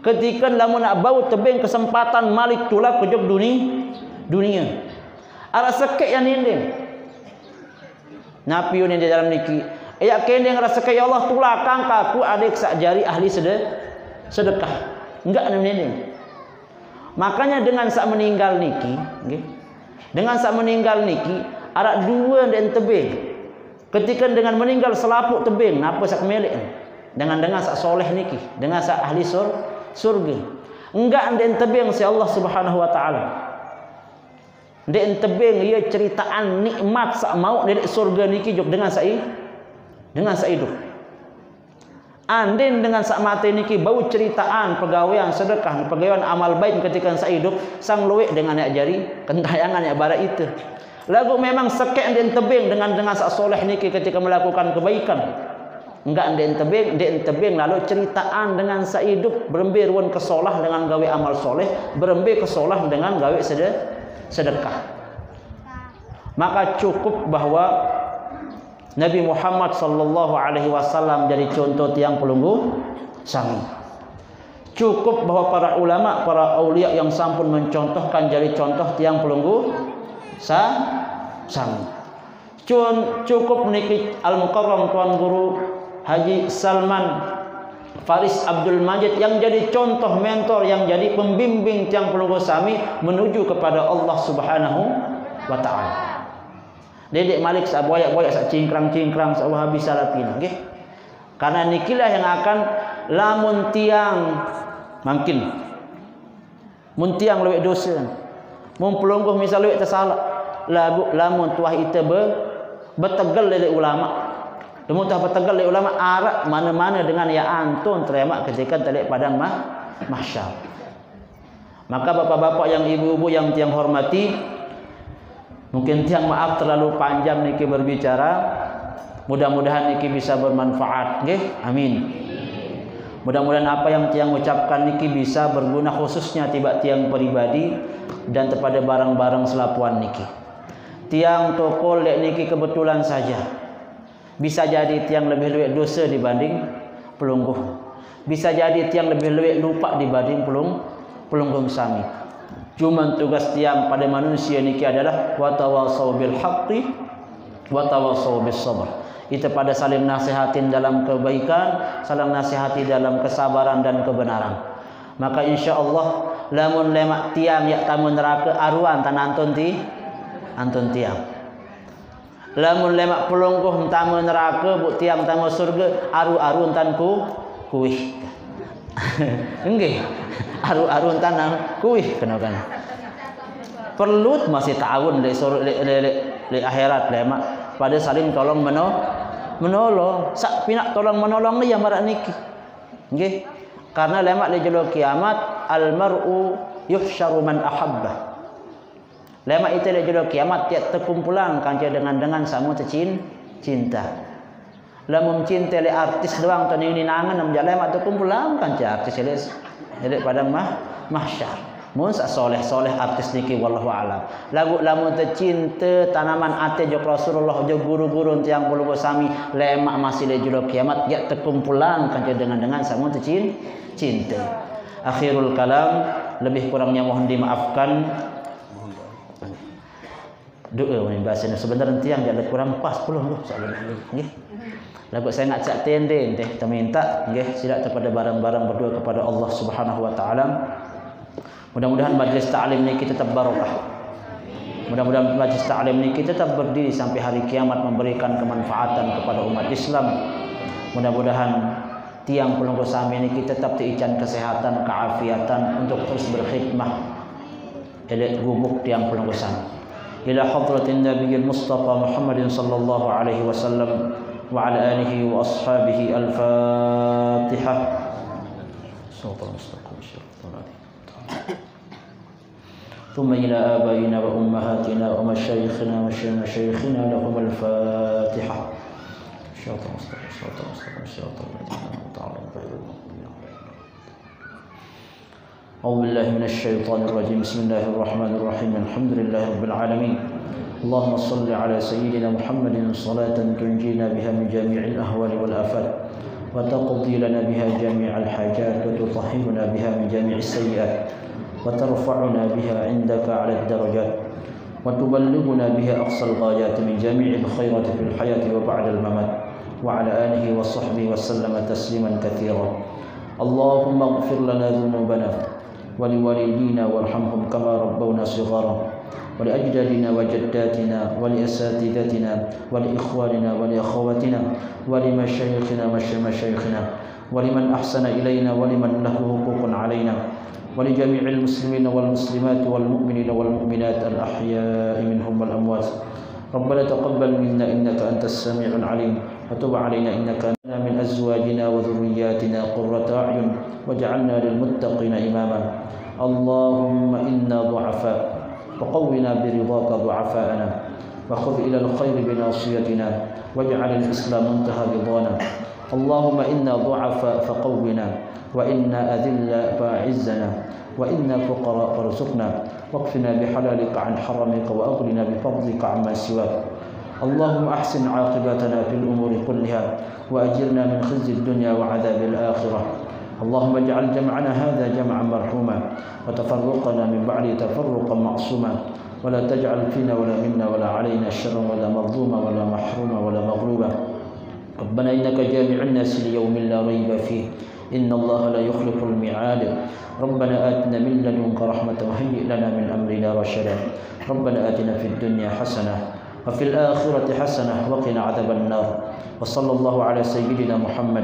Ketika lamun nak bau tebing kesempatan malik tulak ke juk dunia. Ada sekek yang ninding. Nabi yang di dalam niki. Ya kendeng rasa kaya Allah tulakan kaku adik sak jari ahli sedekah. Enggak ninding. Makanya dengan sak meninggal niki, nggih. Dengan sak meninggal niki ada dua dan tebing. Ketika dengan meninggal selapuk tebing, napa sak melik? Dengan sak soleh niki, dengan sak ahli surga. Enggak den tebing si Allah Subhanahu wa taala. Den tebing ia ceritaan nikmat sak mau dari surga niki jog dengan sak hidup. Andin dengan sak mati niki bau ceritaan pegawaian sedekah, pegawaian amal baik ketika sak hidup sang luwek dengan yak jari kentayangan yak bara itu. Lagu memang sekek den tebing dengan sak soleh niki ketika melakukan kebaikan. Enggak den tebing lalu ceritaan dengan sak hidup berembe ruan kesolah dengan gawe amal soleh, berembe kesolah dengan gawe sedekah. Maka cukup bahwa Nabi Muhammad sallallahu alaihi wasallam jadi contoh tiang pelunggu sami. Cukup bahwa para ulama, para aulia yang sampun mencontohkan jadi contoh tiang pelunggu sami. Cukup meniki Al-Mukarram Tuan Guru Haji Salman Faris Abdul Majid yang jadi contoh mentor, yang jadi pembimbing tiang pelunggu sami menuju kepada Allah Subhanahu wa taala. Dedek Malik sak boyak-boyak sak cingkrang-cingkrang sak Wahabi Salafin nggih. Karena nikilah yang akan lamun tiang mungkin mun tiang lewek dosa. Mun pelungguh misal lewek tersalah, lamun tuah ite betegel lele ulama. Lamun tuah betegel lele ulama arak mana-mana dengan ya antun terima ketika telek padang mahsyar. Maka bapak-bapak yang ibu-ibu yang tiang hormati, mungkin tiang maaf terlalu panjang niki berbicara. Mudah-mudahan niki bisa bermanfaat, nggih. Amin. Mudah-mudahan apa yang tiang ucapkan niki bisa berguna khususnya tiba tiang pribadi dan kepada barang-barang selapuan niki. Tiang toko lek niki kebetulan saja. Bisa jadi tiang lebih dosa dibanding pelungguh. Bisa jadi tiang lebih lupa dibanding pelungguh sami. Cuma tugas tiang pada manusia niki adalah watawasau bil haqqi watawasau bis sabr. Itu pada saling nasihatin dalam kebaikan, saling nasihati dalam kesabaran dan kebenaran. Maka insyaallah lamun lemak tiang yak tamu neraka aruan tan antun tiang. Lamun lemak pelungguh tamu neraka bu tiang tamu surga aru-arun tan kuih. Nggih. Aru-arun tanah kuih kena. Perlu masih tahun di akhirat lemak pada saling tolong menolong. Sak pinak tolong menolong ni yang marak niki. Nggih. Karena lemak di jolo kiamat al-mar'u yuhsyaru man ahabba. Lemak itu di jolo kiamat tiap terkumpulan kanca dengan samu cinta. Lamun cinta le artis doang tan ini nangan nam lemak terkumpulan kanca artis jadi pada mahsyar. Mun soleh artis niki wallahu alam. Lagu lamun tercinta tanaman ate jok Rasulullah jok guru-guru tiang puluh sami lemak masih le jolo kiamat ya terkumpulan kanca dengan samu cinta. Akhirul kalam, lebih kurangnya mohon dimaafkan. Doa ini bahasanya sebentar tiang jadi kurang pas 10 nggih. Lagu saya nak cak tenden teh minta nggih sila kepada barang-barang berdoa kepada Allah Subhanahu wa taala. Mudah-mudahan majlis ta'lim ini kita tetap barokah. Mudah-mudahan majlis ta'lim ini kita tetap berdiri sampai hari kiamat memberikan kemanfaatan kepada umat Islam. Mudah-mudahan tiang pelungguh sami ini kita tetap diican kesehatan, keafiatan untuk terus berkhidmah elek gubuk tiang pelungguh sami. Ila hadratin Nabiyil Mustafa Muhammadin sallallahu alaihi wasallam wa ala alihi wa ashabihi al-Fatihah. ثم إلى آبائنا وأمهاتنا ومشايخنا ومشايخنا لهم الفاتحة. أعوذ بالله من الشيطان الرجيم. بسم الله الرحمن الرحيم. الحمد لله رب العالمين. اللهم صل على سيدنا محمد صلاة تنجينا بها من جميع الأهوال والآفات وتقضي لنا بها جميع الحاجات وتطهرنا بها من جميع السيئات وترفعنا بها عندك على الدرجات وتبلغنا بها أقصى الغايات من جميع الخيرات في الحياة وبعد الممات وعلى آله وصحبه وسلم تسليما كثيرا. اللهم اغفر لنا ذنوبنا ولوالدينا وارحمهم كما ربونا صغارا ولأجدادنا وجداتنا ولأساتذتنا ولإخواننا ولأخواتنا ولمشايخنا ومشايخنا ولمن أحسن إلينا ولمن له حقوق علينا ولجميع المسلمين والمسلمات والمؤمنين والمؤمنات الأحياء منهم والأموات. ربنا تقبل منا إنك أنت السميع العليم وتب علينا إنك أنت من أزواجنا وذرياتنا قرة أعين وجعلنا للمتقين إماما. اللهم إنا ضعفاء فقونا برضاك ضعفاءنا وخذ إلى الخير بناصيتنا واجعل الإسلام منتهى رضانا. اللهم إنا ضعفاء فقونا وإنا أذلاء فأعزنا وإنا فقراء فارزقنا واكفنا بحلالك عن حرمك وأغننا بفضلك عما سواك. اللهم أحسن عاقبتنا في الأمور كلها وأجرنا من خزي الدنيا وعذاب الآخرة. اللهم اجعل جمعنا هذا جمعا مرحوما وتفرقنا من بعد تفرقا معصوما ولا تجعل فينا ولا منا ولا علينا شرا ولا مظلوما ولا محروما ولا مغلوبا. ربنا إنك جامع الناس ليوم لا ريب فيه إن الله لا يخلف الميعاد. ربنا آتنا من لدنك رحمة وهيئ لنا من أمرنا رشدا. ربنا آتنا في الدنيا حسنة وفي الآخرة حسنة وقنا عذاب النار. وصلى الله على سيدنا محمد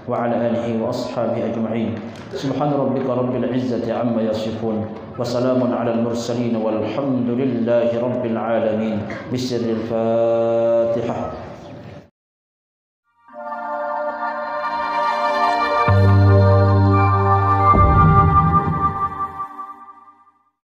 وعلى آله وأصحابه أجمعين. سبحان ربك رب العزة عما يصفون وسلام على المرسلين والحمد لله رب العالمين. بسر الفاتحة.